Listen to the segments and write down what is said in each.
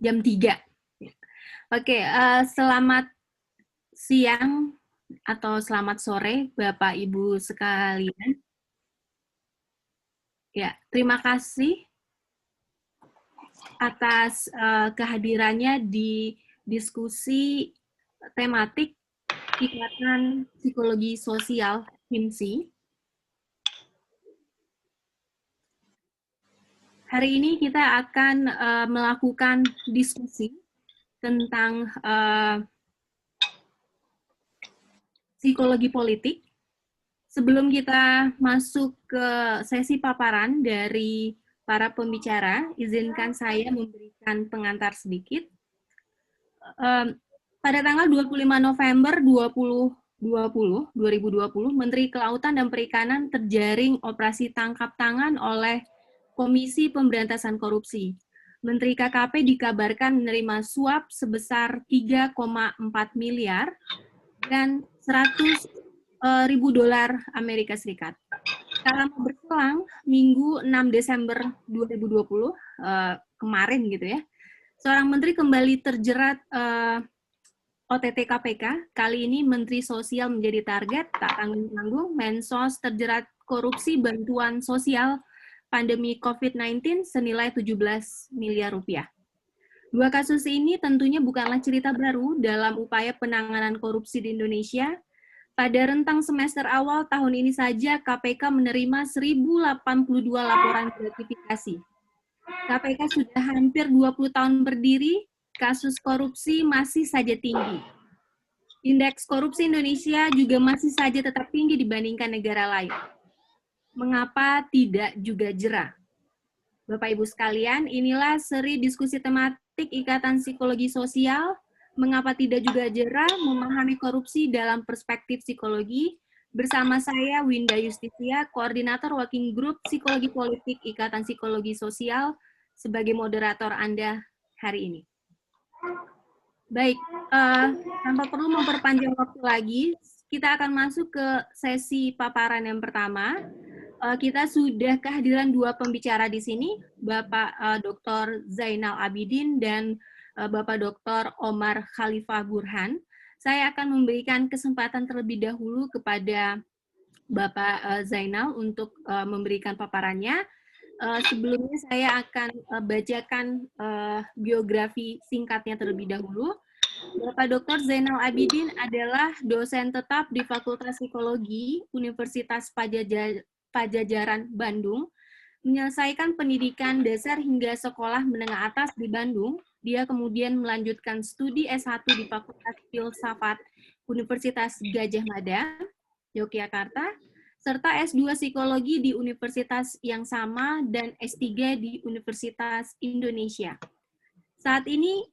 jam 3. Oke, selamat siang atau selamat sore Bapak Ibu sekalian. Ya, terima kasih atas kehadirannya di diskusi tematik Ikatan Psikologi Sosial HIMSI. Hari ini kita akan melakukan diskusi tentang psikologi politik. Sebelum kita masuk ke sesi paparan dari para pembicara, izinkan saya memberikan pengantar sedikit. Pada tanggal 25 November 2020, Menteri Kelautan dan Perikanan terjaring operasi tangkap tangan oleh Komisi Pemberantasan Korupsi. Menteri KKP dikabarkan menerima suap sebesar 3,4 miliar dan 100 ribu dolar Amerika Serikat. Selama berselang Minggu 6 Desember 2020 kemarin gitu ya, seorang menteri kembali terjerat OTT KPK. Kali ini Menteri Sosial menjadi target, tak tanggung-tanggung. Mensos terjerat korupsi bantuan sosial pandemi COVID-19 senilai 17 miliar rupiah. Dua kasus ini tentunya bukanlah cerita baru dalam upaya penanganan korupsi di Indonesia. Pada rentang semester awal tahun ini saja, KPK menerima 1.082 laporan gratifikasi. KPK sudah hampir 20 tahun berdiri, kasus korupsi masih saja tinggi. Indeks korupsi Indonesia juga masih saja tetap tinggi dibandingkan negara lain. Mengapa tidak juga jera? Bapak Ibu sekalian, inilah seri diskusi tematik Ikatan Psikologi Sosial, mengapa tidak juga jera, memahami korupsi dalam perspektif psikologi, bersama saya Winda Justisia, Koordinator Working Group Psikologi Politik Ikatan Psikologi Sosial, sebagai moderator Anda hari ini. Baik, tanpa perlu memperpanjang waktu lagi, kita akan masuk ke sesi paparan yang pertama. Kita sudah kehadiran dua pembicara di sini, Bapak Dr. Zainal Abidin dan Bapak Dr. Omar Khalifah Burhan. Saya akan memberikan kesempatan terlebih dahulu kepada Bapak Zainal untuk memberikan paparannya. Sebelumnya saya akan bacakan biografi singkatnya terlebih dahulu. Bapak Dr. Zainal Abidin adalah dosen tetap di Fakultas Psikologi Universitas Pajajaran Bandung, menyelesaikan pendidikan dasar hingga sekolah menengah atas di Bandung. Dia kemudian melanjutkan studi S1 di Fakultas Filsafat Universitas Gadjah Mada, Yogyakarta, serta S2 Psikologi di universitas yang sama dan S3 di Universitas Indonesia. Saat ini,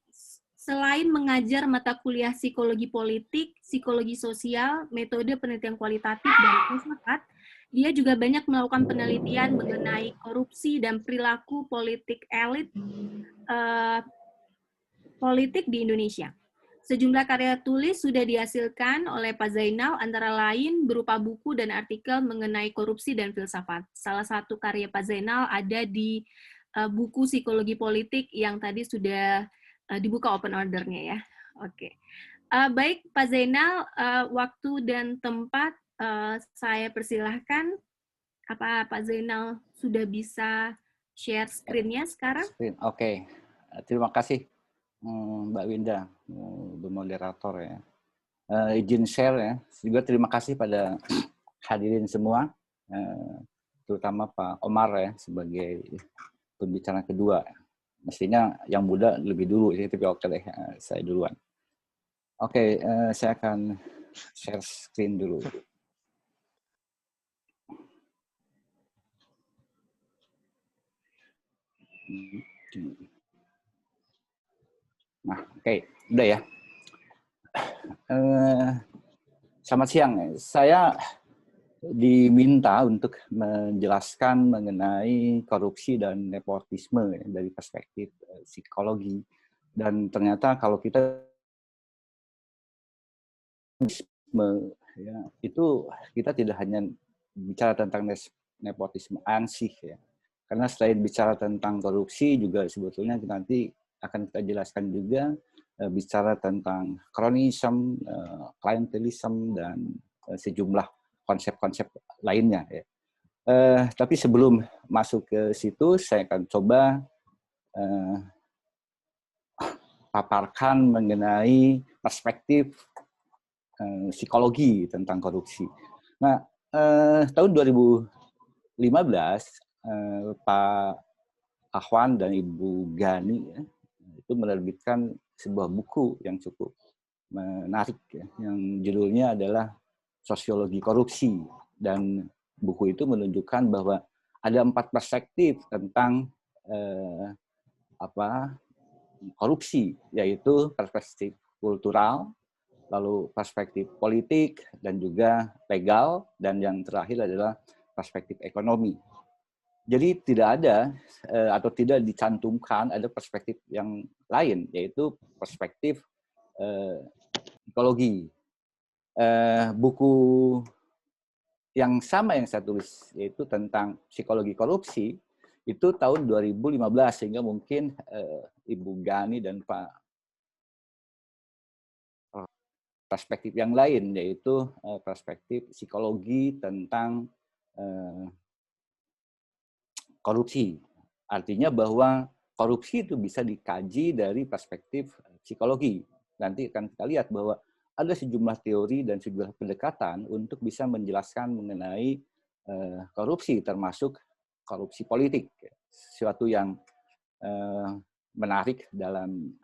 selain mengajar mata kuliah psikologi politik, psikologi sosial, metode penelitian kualitatif, dan filsafat, dia juga banyak melakukan penelitian mengenai korupsi dan perilaku politik elit politik di Indonesia. Sejumlah karya tulis sudah dihasilkan oleh Pak Zainal, antara lain berupa buku dan artikel mengenai korupsi dan filsafat. Salah satu karya Pak Zainal ada di buku Psikologi Politik yang tadi sudah dibuka open order-nya ya. Oke. Baik, Pak Zainal, waktu dan tempat saya persilahkan. Apa Pak Zainal sudah bisa share screen-nya sekarang? Oke. Terima kasih Mbak Winda, moderator ya. Izin share ya. Juga terima kasih pada hadirin semua, terutama Pak Omar ya sebagai pembicara kedua. Mestinya yang muda lebih dulu, tapi oke deh, saya duluan. Oke, saya akan share screen dulu. Nah, oke, udah ya. Selamat siang. Saya diminta untuk menjelaskan mengenai korupsi dan nepotisme ya, dari perspektif psikologi. Dan ternyata kalau kita ya, itu kita tidak hanya bicara tentang nepotisme ansih ya. Karena selain bicara tentang korupsi juga sebetulnya nanti akan kita jelaskan juga bicara tentang cronyism, clientelism, dan sejumlah konsep-konsep lainnya. Ya. Tapi sebelum masuk ke situ, saya akan coba paparkan mengenai perspektif psikologi tentang korupsi. Nah, tahun 2015, Pak Ahwan dan Ibu Gani ya, itu menerbitkan sebuah buku yang cukup menarik, ya, yang judulnya adalah Sosiologi Korupsi. Dan buku itu menunjukkan bahwa ada 4 perspektif tentang korupsi, yaitu perspektif kultural, lalu perspektif politik, dan juga legal, dan yang terakhir adalah perspektif ekonomi. Jadi tidak ada atau tidak dicantumkan ada perspektif yang lain, yaitu perspektif psikologi. Buku yang sama yang saya tulis, yaitu tentang psikologi korupsi, itu tahun 2015, sehingga mungkin Ibu Gani dan Pak perspektif yang lain, yaitu perspektif psikologi tentang korupsi. Artinya bahwa korupsi itu bisa dikaji dari perspektif psikologi. Nanti akan kita lihat bahwa ada sejumlah teori dan sejumlah pendekatan untuk bisa menjelaskan mengenai korupsi, termasuk korupsi politik. Sesuatu yang menarik dalam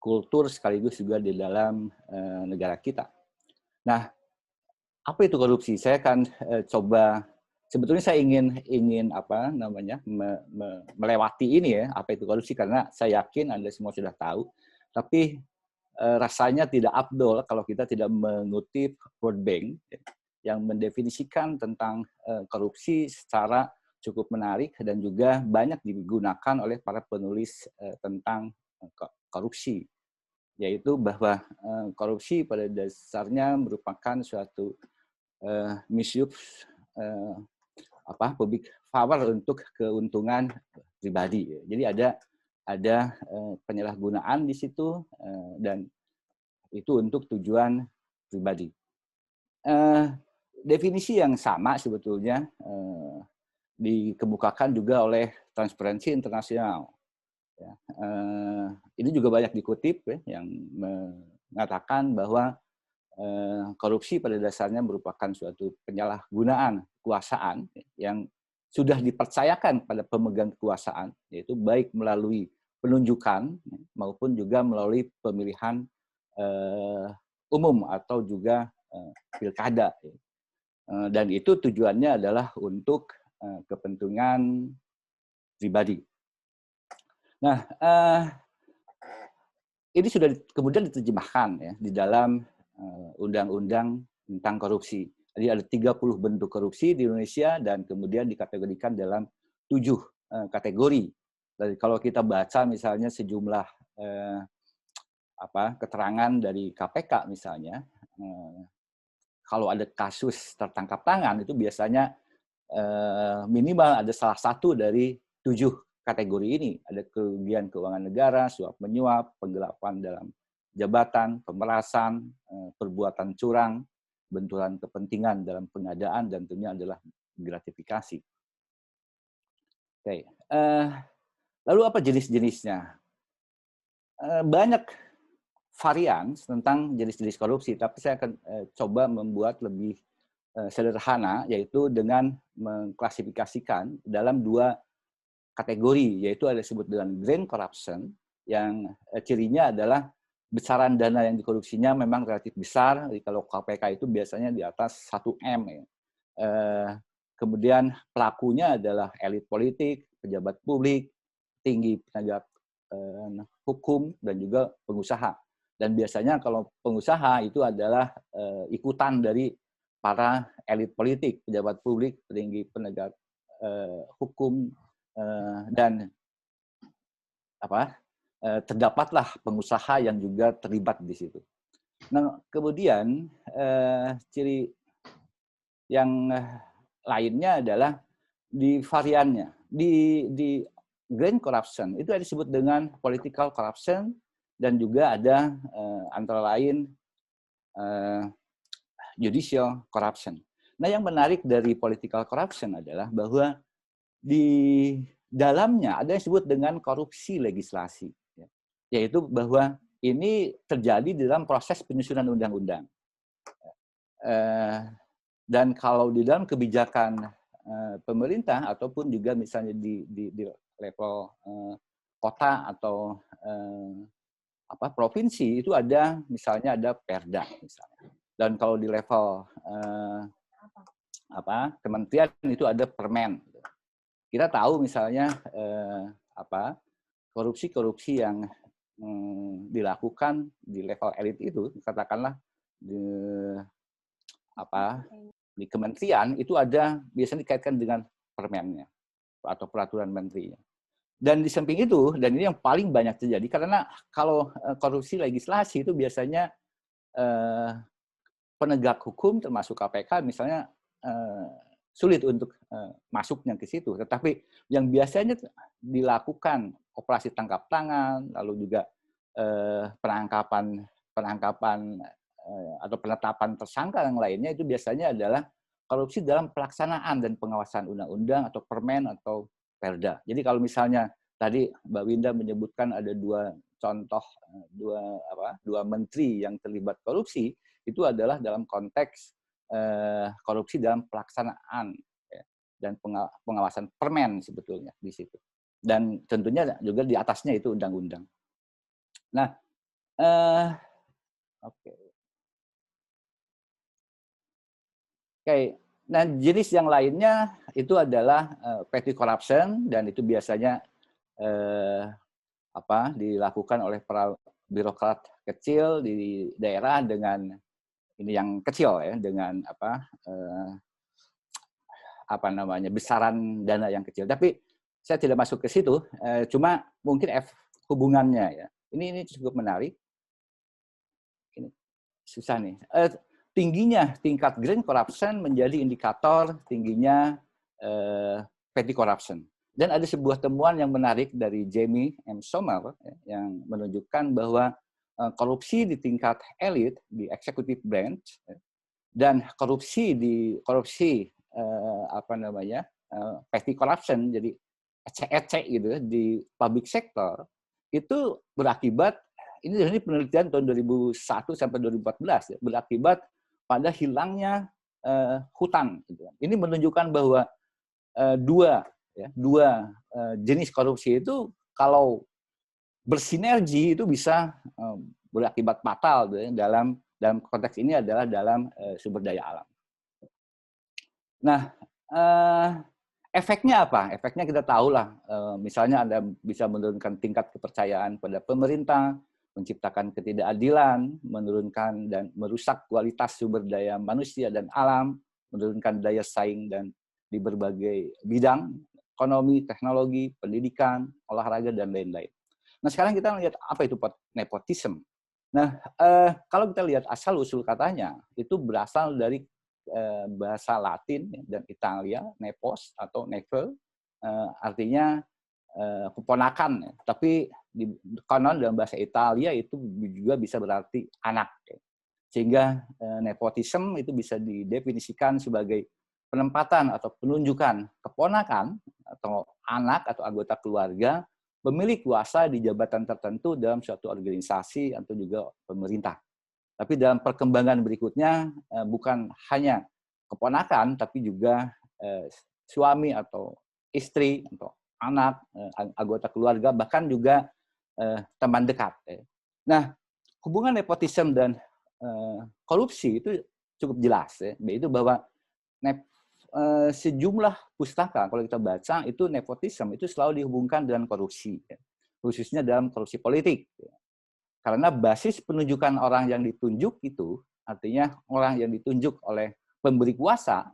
kultur sekaligus juga di dalam negara kita. Nah, apa itu korupsi? Saya akan coba. Sebetulnya saya ingin melewati ini ya, apa itu korupsi, karena saya yakin Anda semua sudah tahu. Tapi rasanya tidak afdol kalau kita tidak mengutip World Bank yang mendefinisikan tentang korupsi secara cukup menarik dan juga banyak digunakan oleh para penulis tentang korupsi, yaitu bahwa korupsi pada dasarnya merupakan suatu misuse public power untuk keuntungan pribadi. Jadi ada penyalahgunaan di situ dan itu untuk tujuan pribadi. Definisi yang sama sebetulnya dikemukakan juga oleh Transparency International. Ya, ini juga banyak dikutip ya, yang mengatakan bahwa korupsi pada dasarnya merupakan suatu penyalahgunaan kekuasaan yang sudah dipercayakan pada pemegang kekuasaan, yaitu baik melalui penunjukan maupun juga melalui pemilihan umum atau juga pilkada. Dan itu tujuannya adalah untuk kepentingan pribadi. Nah, ini sudah kemudian diterjemahkan ya di dalam undang-undang tentang korupsi. Jadi ada 30 bentuk korupsi di Indonesia dan kemudian dikategorikan dalam 7 kategori. Jadi kalau kita baca misalnya sejumlah keterangan dari KPK misalnya, kalau ada kasus tertangkap tangan itu biasanya minimal ada salah satu dari 7 kategori ini. Ada kerugian keuangan negara, suap menyuap, penggelapan dalam jabatan, pemerasan, perbuatan curang, benturan kepentingan dalam pengadaan, dan tentunya adalah gratifikasi. Oke. Lalu apa jenis-jenisnya? Banyak varian tentang jenis-jenis korupsi, tapi saya akan coba membuat lebih sederhana, yaitu dengan mengklasifikasikan dalam 2 kategori, yaitu ada disebut dengan grand corruption, yang cirinya adalah besaran dana yang dikorupsinya memang relatif besar. Jadi kalau KPK itu biasanya di atas 1 M. Ya. Kemudian pelakunya adalah elit politik, pejabat publik, tinggi penegak hukum, dan juga pengusaha. Dan biasanya kalau pengusaha itu adalah ikutan dari para elit politik, pejabat publik, tinggi penegak hukum, dan terdapatlah pengusaha yang juga terlibat di situ. Nah, kemudian ciri yang lainnya adalah di variannya, di grand corruption, itu ada disebut dengan political corruption, dan juga ada antara lain judicial corruption. Nah, yang menarik dari political corruption adalah bahwa di dalamnya ada yang disebut dengan korupsi legislasi, yaitu bahwa ini terjadi di dalam proses penyusunan undang-undang. Dan kalau di dalam kebijakan pemerintah ataupun juga misalnya di level kota atau provinsi, itu ada misalnya ada perda misalnya. Dan kalau di level kementerian itu ada permen. Kita tahu misalnya korupsi-korupsi yang dilakukan di level elit itu, katakanlah di kementerian itu ada biasanya dikaitkan dengan permennya atau peraturan menterinya. Dan di samping itu, dan ini yang paling banyak terjadi, karena kalau korupsi legislasi itu biasanya penegak hukum termasuk KPK misalnya sulit untuk masuknya ke situ. Tetapi yang biasanya dilakukan operasi tangkap tangan, lalu juga penangkapan atau penetapan tersangka yang lainnya, itu biasanya adalah korupsi dalam pelaksanaan dan pengawasan undang-undang atau permen atau perda. Jadi kalau misalnya tadi Mbak Winda menyebutkan ada dua contoh, dua menteri yang terlibat korupsi, itu adalah dalam konteks korupsi dalam pelaksanaan dan pengawasan permen sebetulnya di situ. Dan tentunya juga di atasnya itu undang-undang. Nah, oke. Nah, jenis yang lainnya itu adalah petty corruption, dan itu biasanya dilakukan oleh para birokrat kecil di daerah dengan ini yang kecil ya, dengan besaran dana yang kecil. Tapi saya tidak masuk ke situ, cuma mungkin hubungannya ya. Ini cukup menarik. Ini susah nih. Tingginya tingkat grand corruption menjadi indikator tingginya petty corruption. Dan ada sebuah temuan yang menarik dari Jamie M. Sommer yang menunjukkan bahwa korupsi di tingkat elit di executive branch dan korupsi petty corruption, jadi ecek-ecek gitu di public sector, itu berakibat, ini penelitian tahun 2001 sampai 2014 ya, berakibat pada hilangnya hutan. Ini menunjukkan bahwa dua jenis korupsi itu kalau bersinergi itu bisa berakibat fatal dalam konteks ini adalah dalam sumber daya alam. Nah, efeknya apa? Efeknya kita tahulah, misalnya Anda bisa menurunkan tingkat kepercayaan pada pemerintah, menciptakan ketidakadilan, menurunkan dan merusak kualitas sumber daya manusia dan alam, menurunkan daya saing dan di berbagai bidang, ekonomi, teknologi, pendidikan, olahraga, dan lain-lain. Nah, sekarang kita lihat apa itu nepotisme. Nah, kalau kita lihat asal-usul katanya, itu berasal dari bahasa Latin dan Italia, nepos atau nevel, artinya keponakan. Tapi konon dalam bahasa Italia itu juga bisa berarti anak. Sehingga nepotisme itu bisa didefinisikan sebagai penempatan atau penunjukan keponakan atau anak atau anggota keluarga pemilik kuasa di jabatan tertentu dalam suatu organisasi atau juga pemerintah. Tapi dalam perkembangan berikutnya bukan hanya keponakan, tapi juga suami atau istri atau anak, anggota keluarga, bahkan juga teman dekat. Nah, hubungan nepotisme dan korupsi itu cukup jelas, yaitu bahwa sejumlah pustaka kalau kita baca itu nepotisme itu selalu dihubungkan dengan korupsi, khususnya dalam korupsi politik. Karena basis penunjukan orang yang ditunjuk itu artinya orang yang ditunjuk oleh pemberi kuasa,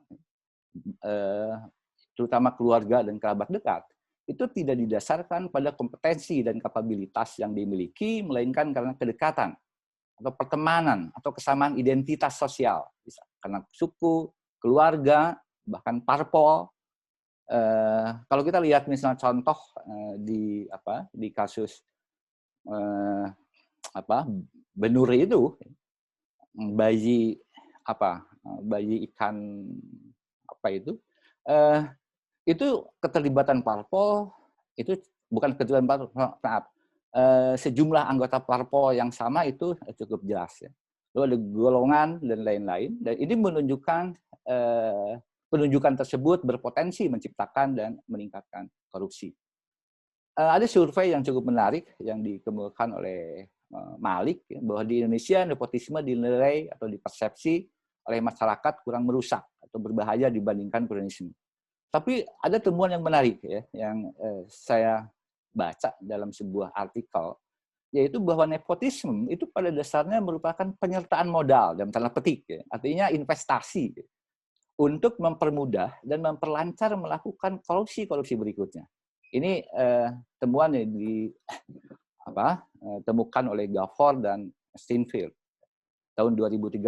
terutama keluarga dan kerabat dekat, itu tidak didasarkan pada kompetensi dan kapabilitas yang dimiliki, melainkan karena kedekatan atau pertemanan atau kesamaan identitas sosial, karena suku, keluarga, bahkan parpol, Kalau kita lihat misalnya contoh di kasus Benuri itu, bayi ikan itu keterlibatan parpol, itu bukan keterlibatan parpol, maaf, sejumlah anggota parpol yang sama itu cukup jelas ya. Lalu ada golongan dan lain-lain, dan ini menunjukkan penunjukan tersebut berpotensi menciptakan dan meningkatkan korupsi. Ada survei yang cukup menarik yang dikemukakan oleh Malik bahwa di Indonesia nepotisme dinilai atau dipersepsi oleh masyarakat kurang merusak atau berbahaya dibandingkan kronisme. Tapi ada temuan yang menarik ya, yang saya baca dalam sebuah artikel, yaitu bahwa nepotisme itu pada dasarnya merupakan penyertaan modal dalam tanda petik, ya. Artinya investasi untuk mempermudah dan memperlancar melakukan korupsi berikutnya. Ini temuan yang ditemukan oleh Gafford dan Steinfeld tahun 2013.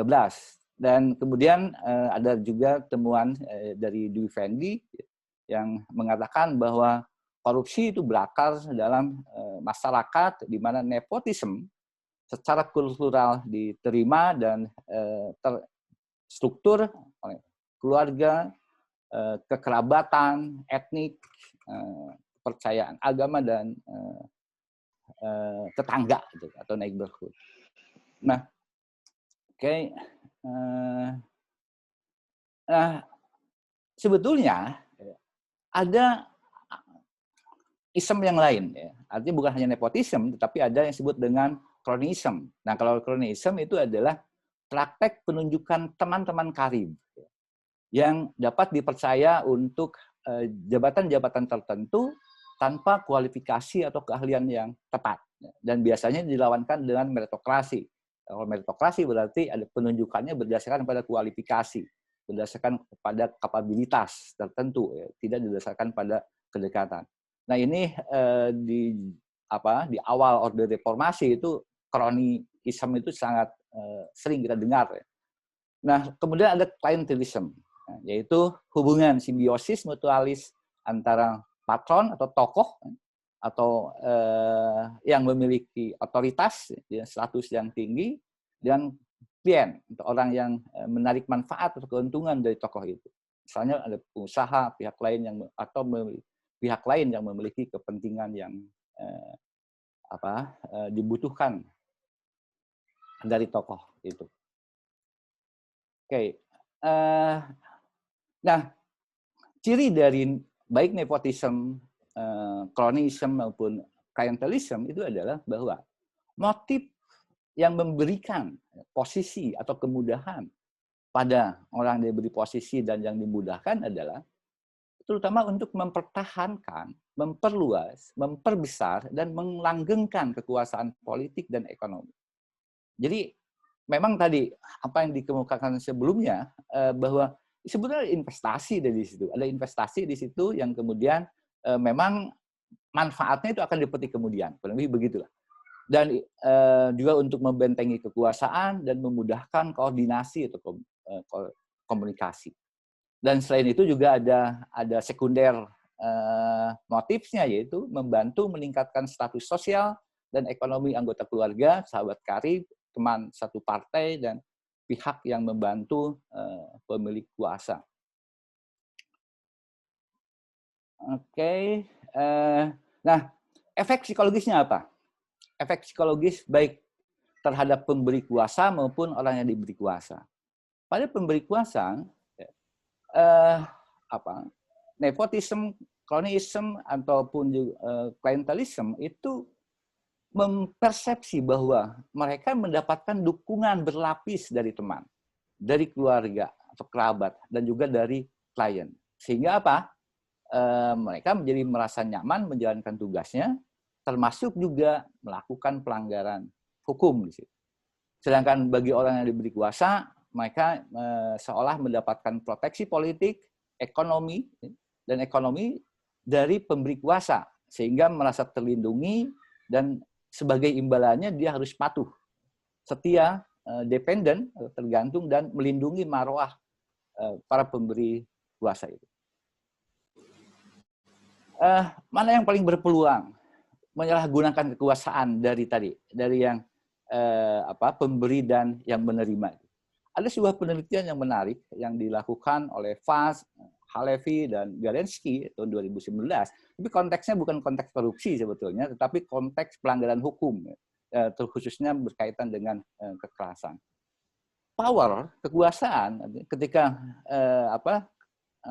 Dan kemudian ada juga temuan dari Dwi Fendi yang mengatakan bahwa korupsi itu berakar dalam masyarakat di mana nepotisme secara kultural diterima dan terstruktur oleh keluarga, kekerabatan, etnik, kepercayaan agama, dan tetangga atau neighborhood. Nah, sebetulnya ada isem yang lain, ya. Artinya bukan hanya nepotisme, tetapi ada yang disebut dengan kronisme. Nah, kalau kronisme itu adalah praktek penunjukan teman-teman karib yang dapat dipercaya untuk jabatan-jabatan tertentu tanpa kualifikasi atau keahlian yang tepat. Dan biasanya dilawankan dengan meritokrasi. Kalau meritokrasi berarti ada penunjukannya berdasarkan pada kualifikasi, berdasarkan pada kapabilitas tertentu, ya. Tidak didasarkan pada kedekatan. Nah, ini di awal Orde Reformasi itu kronisme itu sangat sering kita dengar, ya. Nah, kemudian ada klientelisme, yaitu hubungan simbiosis mutualis antara patron atau tokoh atau yang memiliki otoritas, ya, status yang tinggi, dan klien, untuk orang yang menarik manfaat atau keuntungan dari tokoh itu. Misalnya ada pengusaha, pihak lain yang memiliki kepentingan yang dibutuhkan dari tokoh itu. Oke. Nah, ciri dari baik nepotisme, kronisme maupun klientelisme itu adalah bahwa motif yang memberikan posisi atau kemudahan pada orang yang diberi posisi dan yang dimudahkan adalah terutama untuk mempertahankan, memperluas, memperbesar, dan melanggengkan kekuasaan politik dan ekonomi. Jadi memang tadi apa yang dikemukakan sebelumnya, bahwa sebenarnya investasi dari situ, ada investasi di situ yang kemudian memang manfaatnya itu akan dipetik kemudian, kurang lebih begitulah. Dan juga untuk membentengi kekuasaan dan memudahkan koordinasi atau komunikasi. Dan selain itu juga ada sekunder motifnya, yaitu membantu meningkatkan status sosial dan ekonomi anggota keluarga, sahabat karib, teman satu partai, dan pihak yang membantu pemilik kuasa. Oke. Nah, efek psikologisnya apa? Efek psikologis baik terhadap pemberi kuasa maupun orang yang diberi kuasa. Pada pemberi kuasa, nepotisme, kronisme, ataupun klientelisme itu mempersepsi bahwa mereka mendapatkan dukungan berlapis dari teman, dari keluarga atau kerabat, dan juga dari klien. Sehingga apa? Mereka menjadi merasa nyaman menjalankan tugasnya, termasuk juga melakukan pelanggaran hukum di situ. Sedangkan bagi orang yang diberi kuasa, mereka seolah mendapatkan proteksi politik, ekonomi dari pemberi kuasa, sehingga merasa terlindungi, dan sebagai imbalannya dia harus patuh, setia, dependen, tergantung, dan melindungi marwah para pemberi kuasa itu. Mana yang paling berpeluang menyalahgunakan kekuasaan dari yang pemberi dan yang menerima. Ada sebuah penelitian yang menarik yang dilakukan oleh Faz, Halevi, dan Galensky tahun 2019. Tapi konteksnya bukan konteks korupsi sebetulnya, tetapi konteks pelanggaran hukum, terkhususnya berkaitan dengan kekerasan. Power, kekuasaan, ketika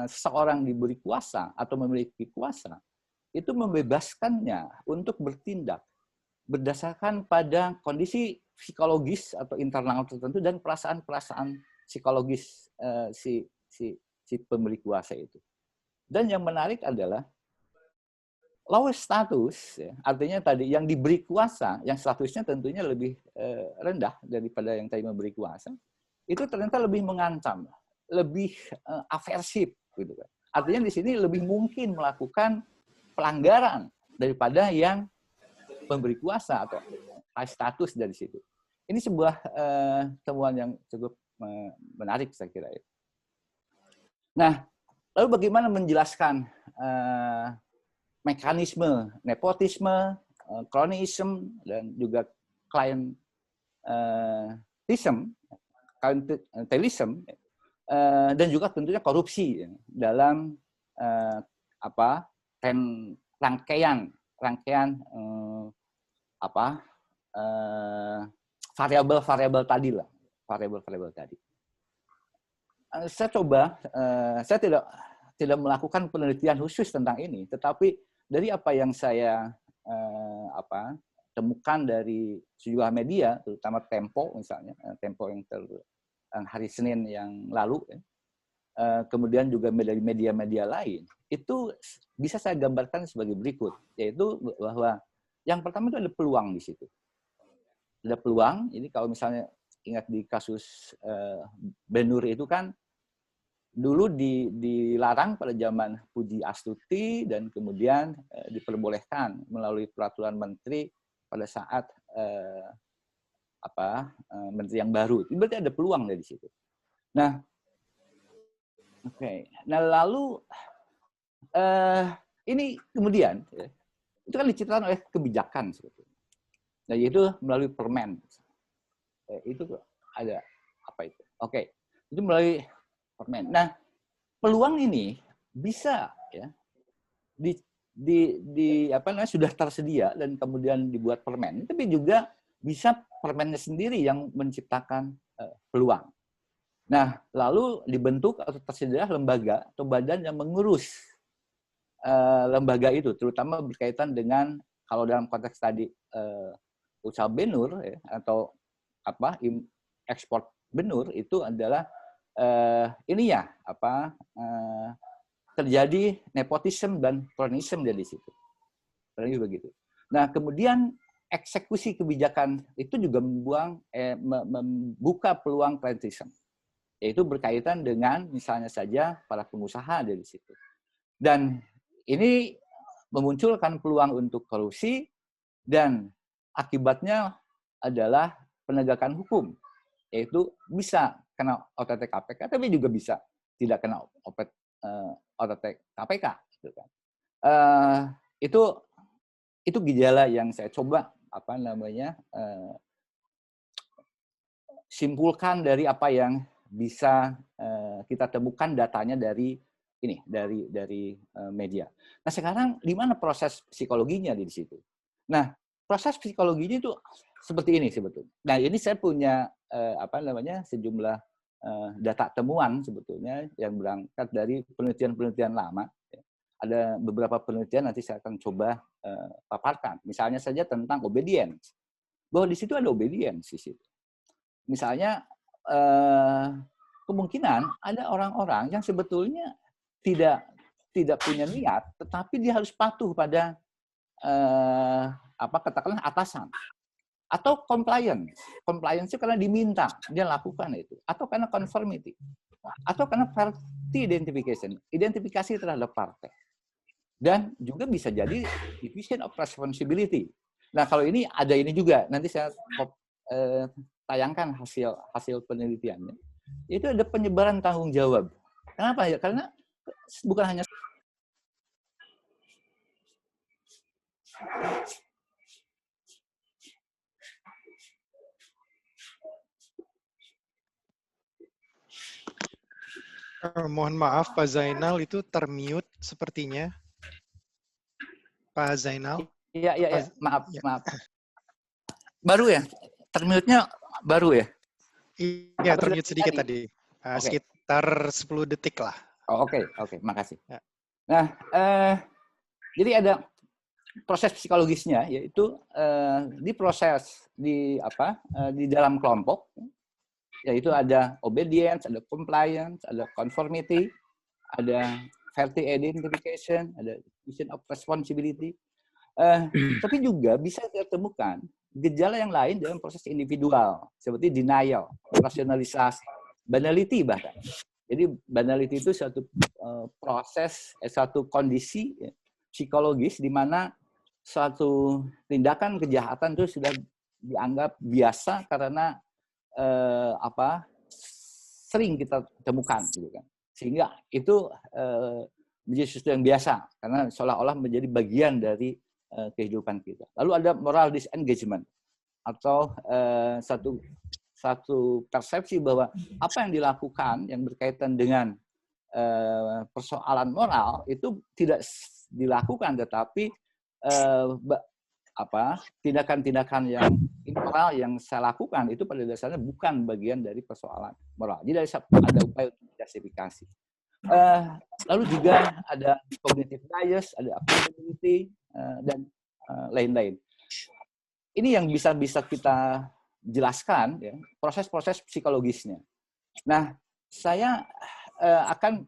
seseorang diberi kuasa atau memiliki kuasa, itu membebaskannya untuk bertindak berdasarkan pada kondisi psikologis atau internal tertentu dan perasaan-perasaan psikologis si pemilik kuasa itu. Dan yang menarik adalah lower status, ya, artinya tadi yang diberi kuasa, yang statusnya tentunya lebih rendah daripada yang tadi memberi kuasa, itu ternyata lebih mengancam, lebih aversif, gitu kan. Artinya di sini lebih mungkin melakukan pelanggaran daripada yang memberi kuasa atau high status dari situ. Ini sebuah temuan yang cukup menarik saya kira. Nah, lalu bagaimana menjelaskan mekanisme nepotisme, cronyism, dan juga klientelism, dan juga tentunya korupsi dalam rangkaian variabel-variabel tadi lah, variabel-variabel tadi. Saya tidak melakukan penelitian khusus tentang ini, tetapi dari apa yang saya temukan dari sejumlah media, terutama Tempo misalnya, Tempo yang hari Senin yang lalu, kemudian juga dari media-media lain, itu bisa saya gambarkan sebagai berikut, yaitu bahwa yang pertama itu ada peluang di situ. Ada peluang, ini kalau misalnya ingat di kasus Ben-Nur itu kan, dulu dilarang pada zaman Puji Astuti dan kemudian diperbolehkan melalui peraturan menteri pada saat menteri yang baru. Itu berarti ada peluang dari situ. Nah, nah lalu ini kemudian itu kan diciptakan oleh kebijakan sebetulnya. Nah, yaitu melalui permen. Itu ada apa itu? Itu melalui permen. Nah, peluang ini bisa ya sudah tersedia dan kemudian dibuat permen, tapi juga bisa permennya sendiri yang menciptakan peluang. Nah, lalu dibentuk atau tersedia lembaga atau badan yang mengurus lembaga itu, terutama berkaitan dengan kalau dalam konteks tadi usaha Ben-Nur ya, atau ekspor Ben-Nur itu adalah terjadi nepotisme dan cronyism dari situ. Begitu. Nah, kemudian eksekusi kebijakan itu juga membuka peluang klientelisme, yaitu berkaitan dengan misalnya saja para pengusaha dari situ. Dan ini memunculkan peluang untuk korupsi dan akibatnya adalah penegakan hukum, yaitu bisa kena OTT KPK, tapi juga bisa tidak kena OTT KPK. Gitu kan. Itu gejala yang saya coba simpulkan dari apa yang bisa kita temukan datanya dari media. Nah, sekarang di mana proses psikologinya di situ? Nah, proses psikologinya itu seperti ini sebetulnya. Nah, ini saya punya sejumlah data temuan sebetulnya yang berangkat dari penelitian-penelitian lama. Ada beberapa penelitian nanti saya akan coba paparkan. Misalnya saja tentang obedience. Bahwa di situ ada obedience di situ. Misalnya kemungkinan ada orang-orang yang sebetulnya tidak punya niat, tetapi dia harus patuh pada katakanlah atasan. Atau compliance. Compliance itu karena diminta, dia lakukan itu. Atau karena conformity. Atau karena party identification. Identifikasi terhadap partai. Dan juga bisa jadi division of responsibility. Nah, kalau ini ada ini juga. Nanti saya tayangkan hasil penelitiannya. Itu ada penyebaran tanggung jawab. Kenapa ya? Karena bukan hanya Mohon maaf, Pak Zainal itu termute sepertinya. Pak Zainal. Iya. Maaf, Ya. maaf. Baru ya? Termute-nya baru ya? Iya, termute sedikit tadi. Okay. Sekitar 10 detik lah. Oh, oke, makasih. Ya. Nah, jadi ada proses psikologisnya, yaitu diproses di dalam kelompok, yaitu ada obedience, ada compliance, ada conformity, ada fairty identification, ada vision of responsibility. Tapi juga bisa kita temukan gejala yang lain dalam proses individual, seperti denial, rasionalisasi, banality bahkan. Jadi banality itu suatu proses, suatu kondisi psikologis di mana suatu tindakan kejahatan itu sudah dianggap biasa karena sering kita temukan, gitu kan. Sehingga itu menjadi sesuatu yang biasa karena seolah-olah menjadi bagian dari kehidupan kita. Lalu ada moral disengagement atau satu persepsi bahwa apa yang dilakukan yang berkaitan dengan persoalan moral itu tidak dilakukan, tetapi tindakan-tindakan yang immoral yang saya lakukan itu pada dasarnya bukan bagian dari persoalan moral. Jadi ada upaya untuk justifikasi. Lalu juga ada cognitive bias, ada accountability, dan lain-lain. Ini yang bisa kita jelaskan, ya, proses-proses psikologisnya. Nah, saya akan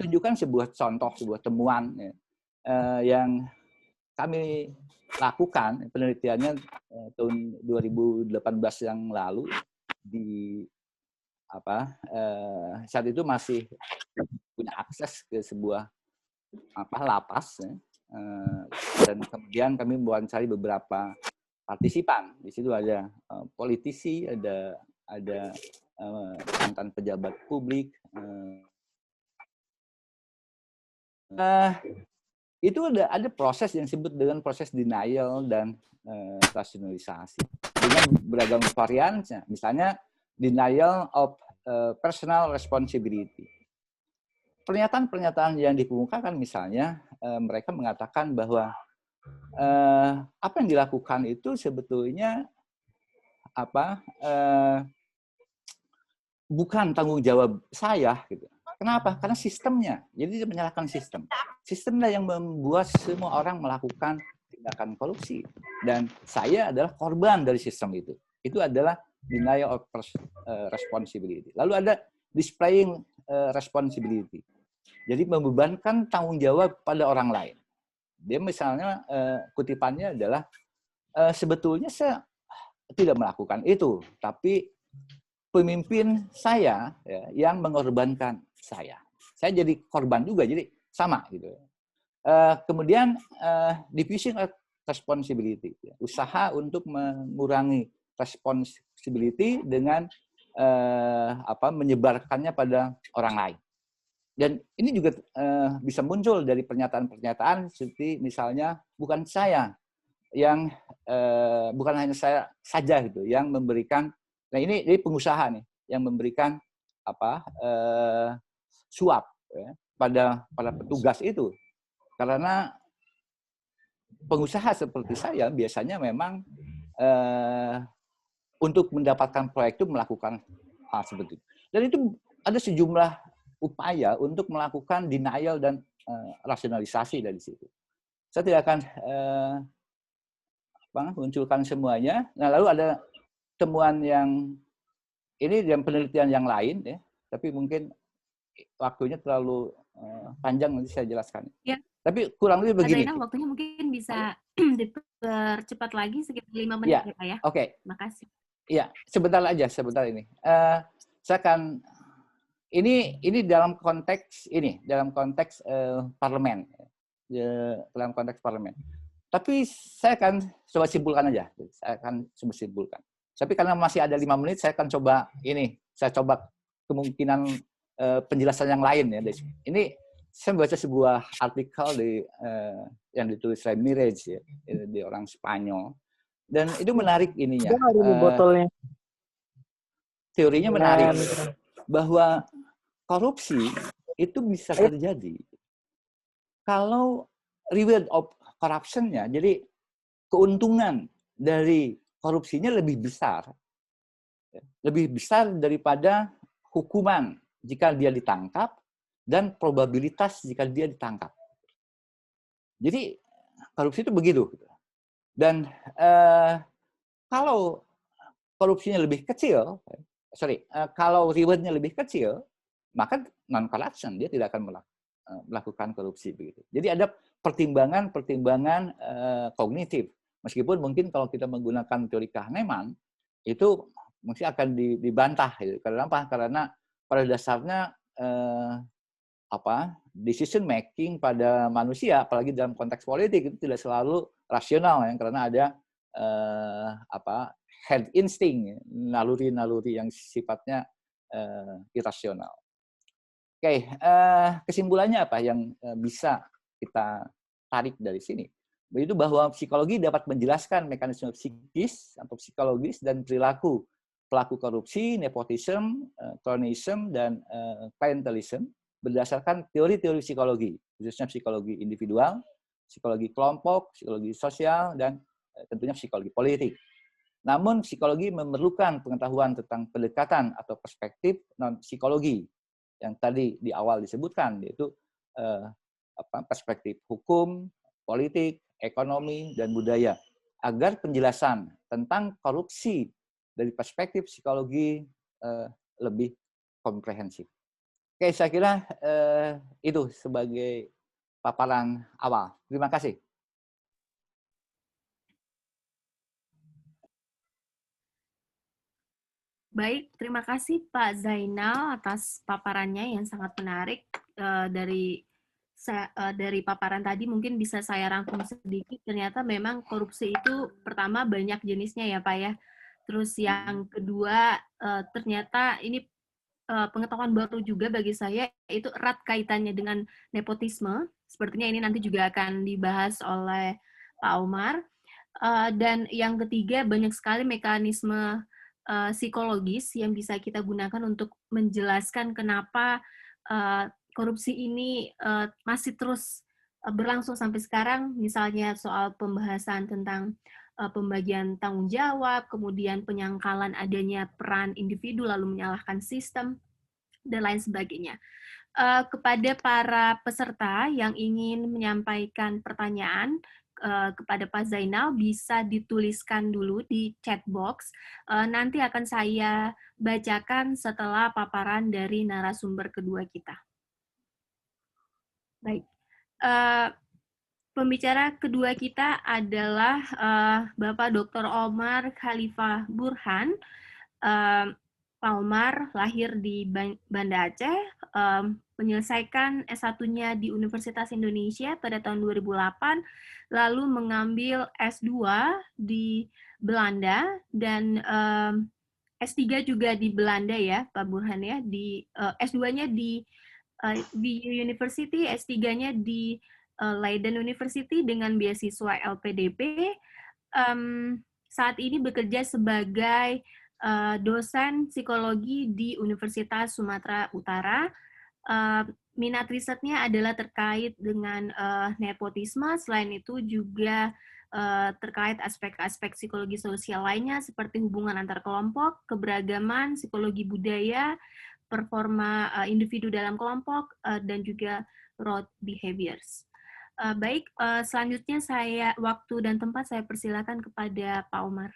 tunjukkan sebuah contoh, sebuah temuan ya, yang kami lakukan penelitiannya tahun 2018 yang lalu di saat itu masih punya akses ke sebuah lapas ya. Dan kemudian kami mewawancari beberapa partisipan. Di situ ada politisi, ada mantan pejabat publik. Itu ada proses yang disebut dengan proses denial dan rasionalisasi dengan beragam variannya. Misalnya denial of personal responsibility. Pernyataan-pernyataan yang dikemukakan misalnya mereka mengatakan bahwa apa yang dilakukan itu sebetulnya bukan tanggung jawab saya, gitu. Kenapa? Karena sistemnya. Jadi dia menyalahkan sistem. Sistemnya yang membuat semua orang melakukan tindakan korupsi. Dan saya adalah korban dari sistem itu. Itu adalah denial of responsibility. Lalu ada displaying responsibility. Jadi membebankan tanggung jawab pada orang lain. Dia misalnya kutipannya adalah sebetulnya saya tidak melakukan itu, tapi pemimpin saya ya, yang mengorbankan saya. Saya jadi korban juga, jadi sama gitu. Kemudian diffusing responsibility, ya, usaha untuk mengurangi responsibility dengan menyebarkannya pada orang lain. Dan ini juga bisa muncul dari pernyataan-pernyataan seperti misalnya bukan saya yang bukan hanya saya saja gitu yang memberikan. Nah ini pengusaha nih yang memberikan suap ya, pada petugas itu, karena pengusaha seperti saya biasanya memang untuk mendapatkan proyek itu melakukan hal seperti itu. Dan itu ada sejumlah upaya untuk melakukan denial dan rasionalisasi dari situ. Saya tidak akan munculkan semuanya. Nah, lalu ada temuan yang ini dan penelitian yang lain ya, tapi mungkin waktunya terlalu panjang, nanti saya jelaskan. Ya. Tapi kurang lebih begini. Zainal, waktunya mungkin bisa dipercepat lagi sekitar 5 menit ya, Pak ya. Oke. Makasih. Iya, sebentar ini. Saya akan ini dalam konteks parlemen. Dalam konteks parlemen. Tapi saya akan coba simpulkan aja. Tapi karena masih ada 5 menit, saya akan coba kemungkinan penjelasan yang lain ya. Ini saya baca sebuah artikel yang ditulis Ramirez ya, di orang Spanyol, dan itu menarik ininya. Ini botolnya. Teorinya menarik bahwa korupsi itu bisa terjadi kalau reward of corruption-nya, jadi keuntungan dari korupsinya lebih besar daripada hukuman jika dia ditangkap dan probabilitas jika dia ditangkap. Jadi korupsi itu begitu. Dan kalau korupsinya lebih kecil, kalau reward-nya lebih kecil, maka non-corruption, dia tidak akan melakukan korupsi begitu. Jadi ada pertimbangan kognitif. Meskipun mungkin kalau kita menggunakan teori Kahneman, itu mungkin akan dibantah. Gitu. Karena apa? Karena pada dasarnya decision making pada manusia, apalagi dalam konteks politik, itu tidak selalu rasional ya, karena ada head instinct, naluri-naluri yang sifatnya irasional. Oke, kesimpulannya apa yang bisa kita tarik dari sini? Itu bahwa psikologi dapat menjelaskan mekanisme psikis atau psikologis dan perilaku pelaku korupsi, nepotisme, cronyism, dan clientelism berdasarkan teori-teori psikologi, khususnya psikologi individual, psikologi kelompok, psikologi sosial, dan tentunya psikologi politik. Namun, psikologi memerlukan pengetahuan tentang pendekatan atau perspektif non-psikologi yang tadi di awal disebutkan, yaitu perspektif hukum, politik, ekonomi, dan budaya, agar penjelasan tentang korupsi dari perspektif psikologi lebih komprehensif. Oke, saya kira itu sebagai paparan awal. Terima kasih. Baik, terima kasih Pak Zainal atas paparannya yang sangat menarik. Dari paparan tadi mungkin bisa saya rangkum sedikit. Ternyata memang korupsi itu pertama banyak jenisnya ya Pak ya. Terus yang kedua ternyata ini pengetahuan baru juga bagi saya, itu erat kaitannya dengan nepotisme. Sepertinya ini nanti juga akan dibahas oleh Pak Umar. Dan yang ketiga, banyak sekali mekanisme psikologis yang bisa kita gunakan untuk menjelaskan kenapa korupsi ini masih terus berlangsung sampai sekarang, misalnya soal pembahasan tentang pembagian tanggung jawab, kemudian penyangkalan adanya peran individu lalu menyalahkan sistem, dan lain sebagainya. Kepada para peserta yang ingin menyampaikan pertanyaan kepada Pak Zainal, bisa dituliskan dulu di chat box. Nanti akan saya bacakan setelah paparan dari narasumber kedua kita. Baik. Pembicara kedua kita adalah Bapak Dr. Omar Khalifah Burhan. Pak Omar lahir di Banda Aceh, menyelesaikan S1-nya di Universitas Indonesia pada tahun 2008, lalu mengambil S2 di Belanda, dan S3 juga di Belanda ya, Pak Burhan ya. S2-nya di University, S3-nya di Leiden University dengan beasiswa LPDP. Saat ini bekerja sebagai dosen psikologi di Universitas Sumatera Utara. Minat risetnya adalah terkait dengan nepotisme, selain itu juga terkait aspek-aspek psikologi sosial lainnya seperti hubungan antar kelompok, keberagaman, psikologi budaya, performa individu dalam kelompok, dan juga road behaviors. Baik, selanjutnya waktu dan tempat saya persilakan kepada Pak Omar.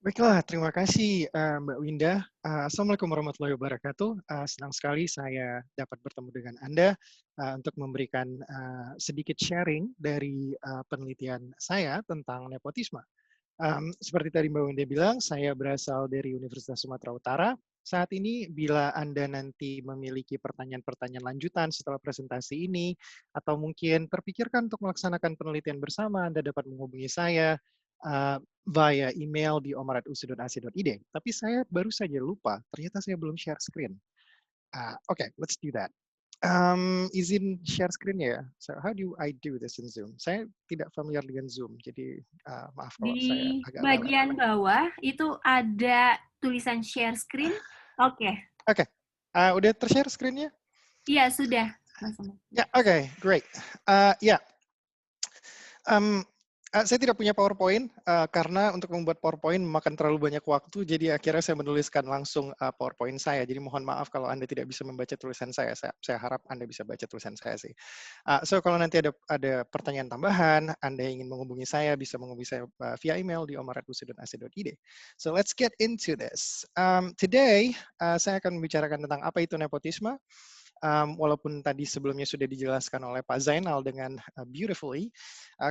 Baiklah, terima kasih Mbak Winda. Assalamualaikum warahmatullahi wabarakatuh. Senang sekali saya dapat bertemu dengan Anda untuk memberikan sedikit sharing dari penelitian saya tentang nepotisme. Seperti tadi Mbak Winda bilang, saya berasal dari Universitas Sumatera Utara. Saat ini, bila Anda nanti memiliki pertanyaan-pertanyaan lanjutan setelah presentasi ini, atau mungkin terpikirkan untuk melaksanakan penelitian bersama, Anda dapat menghubungi saya via email di omar@usi.ac.id. Tapi saya baru saja lupa, ternyata saya belum share screen. Okay, let's do that. izin share screen ya. So how do I do this in Zoom? Saya tidak familiar dengan Zoom, jadi maaf kalau saya Di agak lelet. bagian bawah itu ada tulisan share screen. Oke. Oke, udah tershare screen-nya? Iya, sudah. Mas Ahmad. Ya, oke, great. Ya, saya tidak punya PowerPoint karena untuk membuat PowerPoint memakan terlalu banyak waktu, jadi akhirnya saya menuliskan langsung PowerPoint saya. Jadi mohon maaf kalau Anda tidak bisa membaca tulisan saya. Saya harap Anda bisa baca tulisan saya sih. So kalau nanti ada pertanyaan tambahan, Anda ingin menghubungi saya, bisa menghubungi saya via email di omar@usu.ac.id. So let's get into this. Today saya akan membicarakan tentang apa itu nepotisme. Walaupun tadi sebelumnya sudah dijelaskan oleh Pak Zainal dengan beautifully,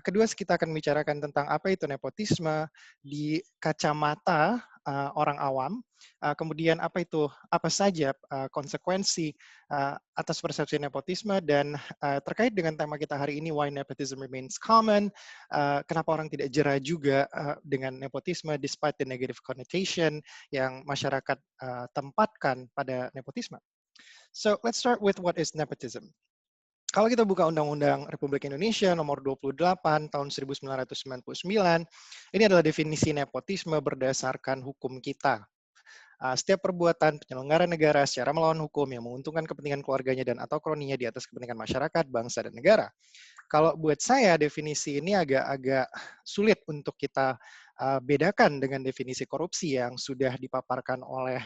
kedua kita akan membicarakan tentang apa itu nepotisme di kacamata orang awam, kemudian apa saja konsekuensi atas persepsi nepotisme, dan terkait dengan tema kita hari ini, why nepotism remains common, kenapa orang tidak jera juga dengan nepotisme despite the negative connotation yang masyarakat tempatkan pada nepotisme. So let's start with what is nepotism. Kalau kita buka Undang-Undang Republik Indonesia nomor 28 tahun 1999, ini adalah definisi nepotisme berdasarkan hukum kita. Setiap perbuatan penyelenggara negara secara melawan hukum yang menguntungkan kepentingan keluarganya dan atau kroninya di atas kepentingan masyarakat, bangsa, dan negara. Kalau buat saya, definisi ini agak-agak sulit untuk kita bedakan dengan definisi korupsi yang sudah dipaparkan oleh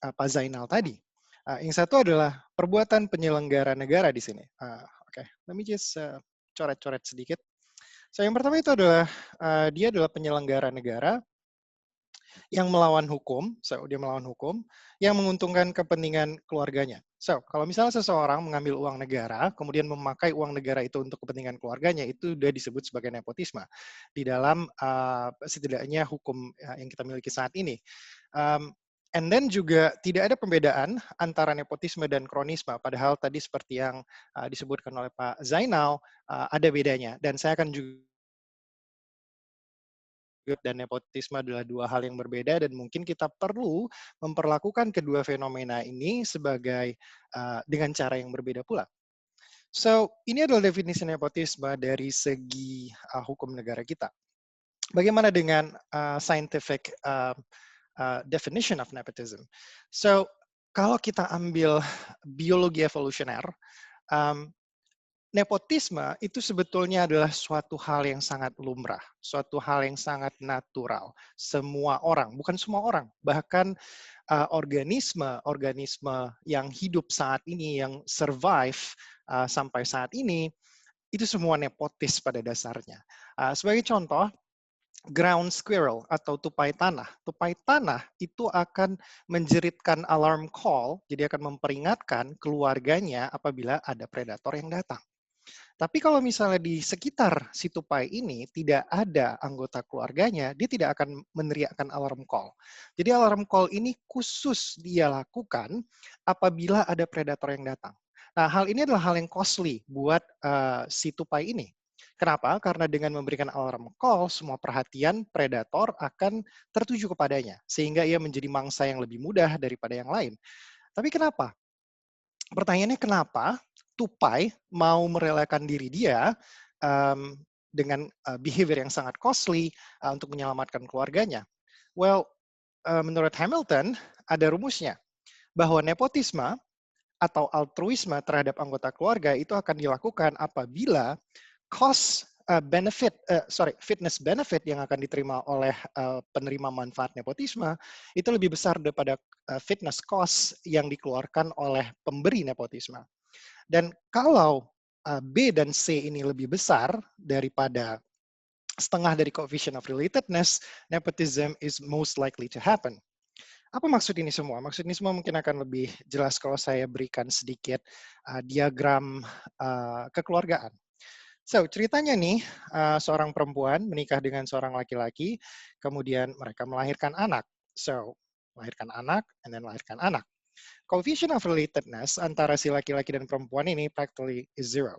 Pak Zainal tadi. Yang satu adalah perbuatan penyelenggara negara di sini. Oke, let me just coret-coret sedikit. So, yang pertama itu adalah dia adalah penyelenggara negara yang melawan hukum, dia melawan hukum, yang menguntungkan kepentingan keluarganya. So, kalau misalnya seseorang mengambil uang negara, kemudian memakai uang negara itu untuk kepentingan keluarganya, itu sudah disebut sebagai nepotisme di dalam setidaknya hukum yang kita miliki saat ini. And then juga tidak ada pembedaan antara nepotisme dan kronisme, padahal tadi seperti yang disebutkan oleh Pak Zainal, ada bedanya. Dan saya akan juga dan nepotisme adalah dua hal yang berbeda, dan mungkin kita perlu memperlakukan kedua fenomena ini sebagai dengan cara yang berbeda pula. So, ini adalah definisi nepotisme dari segi hukum negara kita. Bagaimana dengan scientific definition of nepotism? So, kalau kita ambil biologi evolusioner, nepotisme itu sebetulnya adalah suatu hal yang sangat lumrah, suatu hal yang sangat natural. Semua orang, bukan semua orang, bahkan organisme yang hidup saat ini, yang survive sampai saat ini, itu semua nepotis pada dasarnya. Sebagai contoh, ground squirrel atau tupai tanah. Tupai tanah itu akan menjeritkan alarm call, jadi akan memperingatkan keluarganya apabila ada predator yang datang. Tapi kalau misalnya di sekitar si tupai ini tidak ada anggota keluarganya, dia tidak akan meneriakkan alarm call. Jadi alarm call ini khusus dia lakukan apabila ada predator yang datang. Nah, hal ini adalah hal yang costly buat si tupai ini. Kenapa? Karena dengan memberikan alarm call, semua perhatian predator akan tertuju kepadanya, sehingga ia menjadi mangsa yang lebih mudah daripada yang lain. Tapi kenapa? Pertanyaannya kenapa tupai mau merelakan diri dia dengan behavior yang sangat costly untuk menyelamatkan keluarganya? Well, menurut Hamilton, ada rumusnya, bahwa nepotisme atau altruisme terhadap anggota keluarga itu akan dilakukan apabila fitness benefit yang akan diterima oleh penerima manfaat nepotisme itu lebih besar daripada fitness cost yang dikeluarkan oleh pemberi nepotisme. Dan kalau B dan C ini lebih besar daripada setengah dari coefficient of relatedness, nepotism is most likely to happen. Apa maksud ini semua? Maksud ini semua mungkin akan lebih jelas kalau saya berikan sedikit diagram kekeluargaan. So, ceritanya nih, seorang perempuan menikah dengan seorang laki-laki, kemudian mereka melahirkan anak. So, melahirkan anak, and then melahirkan anak. Coefficient of relatedness antara si laki-laki dan perempuan ini practically is 0.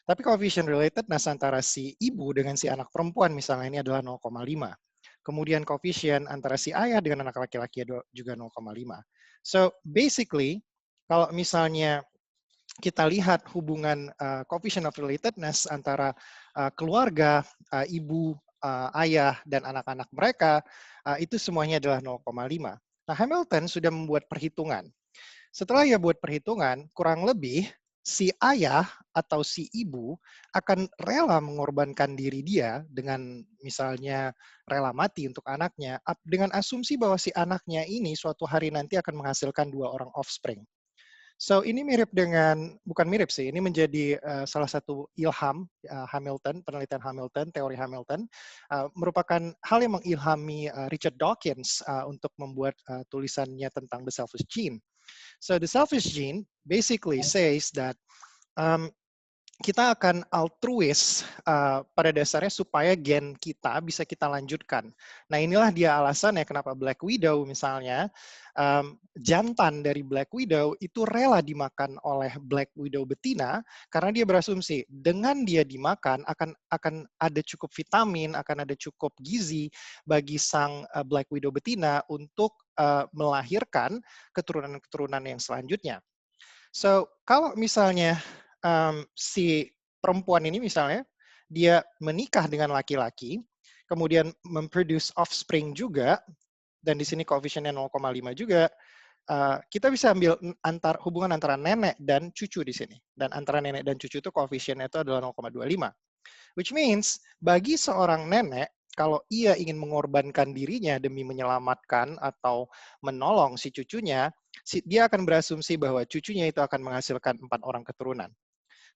Tapi coefficient relatedness antara si ibu dengan si anak perempuan misalnya ini adalah 0,5. Kemudian coefficient antara si ayah dengan anak laki-laki juga 0,5. So, basically, kalau misalnya kita lihat hubungan coefficient of relatedness antara keluarga, ibu, ayah, dan anak-anak mereka, itu semuanya adalah 0,5. Nah, Hamilton sudah membuat perhitungan. Setelah ia buat perhitungan, kurang lebih si ayah atau si ibu akan rela mengorbankan diri dia dengan misalnya rela mati untuk anaknya, dengan asumsi bahwa si anaknya ini suatu hari nanti akan menghasilkan 2 orang offspring. So ini mirip dengan, bukan mirip sih, ini menjadi salah satu ilham Hamilton, penelitian Hamilton, teori Hamilton, merupakan hal yang mengilhami Richard Dawkins untuk membuat tulisannya tentang the selfish gene. So the selfish gene basically says that kita akan altruis pada dasarnya supaya gen kita bisa kita lanjutkan. Nah, inilah dia alasannya kenapa Black Widow misalnya, jantan dari Black Widow itu rela dimakan oleh Black Widow betina karena dia berasumsi dengan dia dimakan akan ada cukup vitamin, akan ada cukup gizi bagi sang Black Widow betina untuk melahirkan keturunan-keturunan yang selanjutnya. So, kalau misalnya si perempuan ini misalnya, dia menikah dengan laki-laki, kemudian memproduce offspring juga, dan di sini koefisiennya 0,5 juga, kita bisa ambil hubungan antara nenek dan cucu di sini. Dan antara nenek dan cucu itu koefisiennya itu adalah 0,25. Which means, bagi seorang nenek, kalau ia ingin mengorbankan dirinya demi menyelamatkan atau menolong si cucunya, dia akan berasumsi bahwa cucunya itu akan menghasilkan 4 orang keturunan.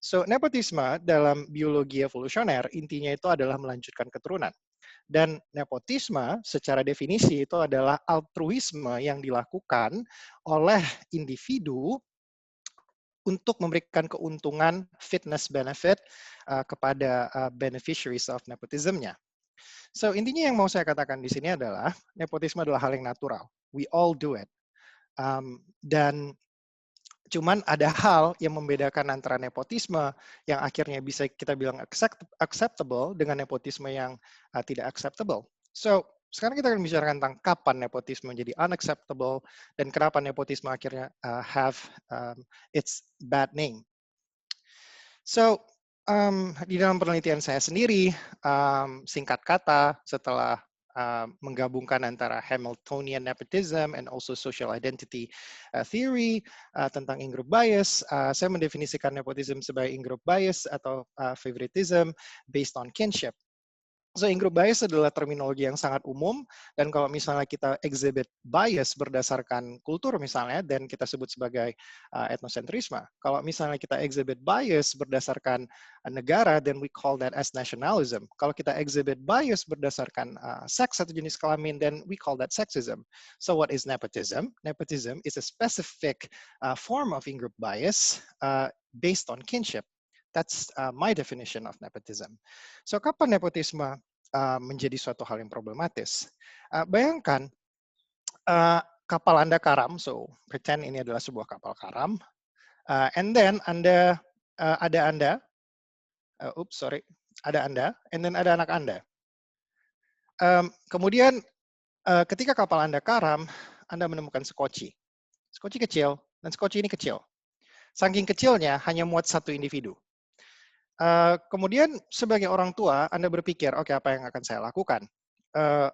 So, nepotisme dalam biologi evolusioner intinya itu adalah melanjutkan keturunan. Dan nepotisme secara definisi itu adalah altruisme yang dilakukan oleh individu untuk memberikan keuntungan fitness benefit kepada beneficiaries of nepotism-nya. So, intinya yang mau saya katakan di sini adalah nepotisme adalah hal yang natural. We all do it. Dan cuman ada hal yang membedakan antara nepotisme yang akhirnya bisa kita bilang acceptable dengan nepotisme yang tidak acceptable. So, sekarang kita akan bicara tentang kapan nepotisme menjadi unacceptable dan kenapa nepotisme akhirnya have its bad name. So, di dalam penelitian saya sendiri, singkat kata, setelah menggabungkan antara Hamiltonian nepotism and also social identity theory tentang in-group bias, saya mendefinisikan nepotism sebagai in-group bias atau favoritism based on kinship. So, in-group bias adalah terminologi yang sangat umum, dan kalau misalnya kita exhibit bias berdasarkan kultur misalnya, dan kita sebut sebagai etnosentrisme. Kalau misalnya kita exhibit bias berdasarkan negara, then we call that as nationalism. Kalau kita exhibit bias berdasarkan seks atau jenis kelamin, then we call that sexism. So, what is nepotism? Nepotism is a specific form of in-group bias based on kinship. That's my definition of nepotism. So, kapan nepotisme menjadi suatu hal yang problematis? Bayangkan kapal Anda karam, so pretend ini adalah sebuah kapal karam, and then Anda, ada Anda, and then ada anak Anda. Kemudian ketika kapal Anda karam, Anda menemukan sekoci. Sekoci kecil, dan sekoci ini kecil. Saking kecilnya, hanya muat satu individu. Kemudian sebagai orang tua, Anda berpikir, oke, apa yang akan saya lakukan?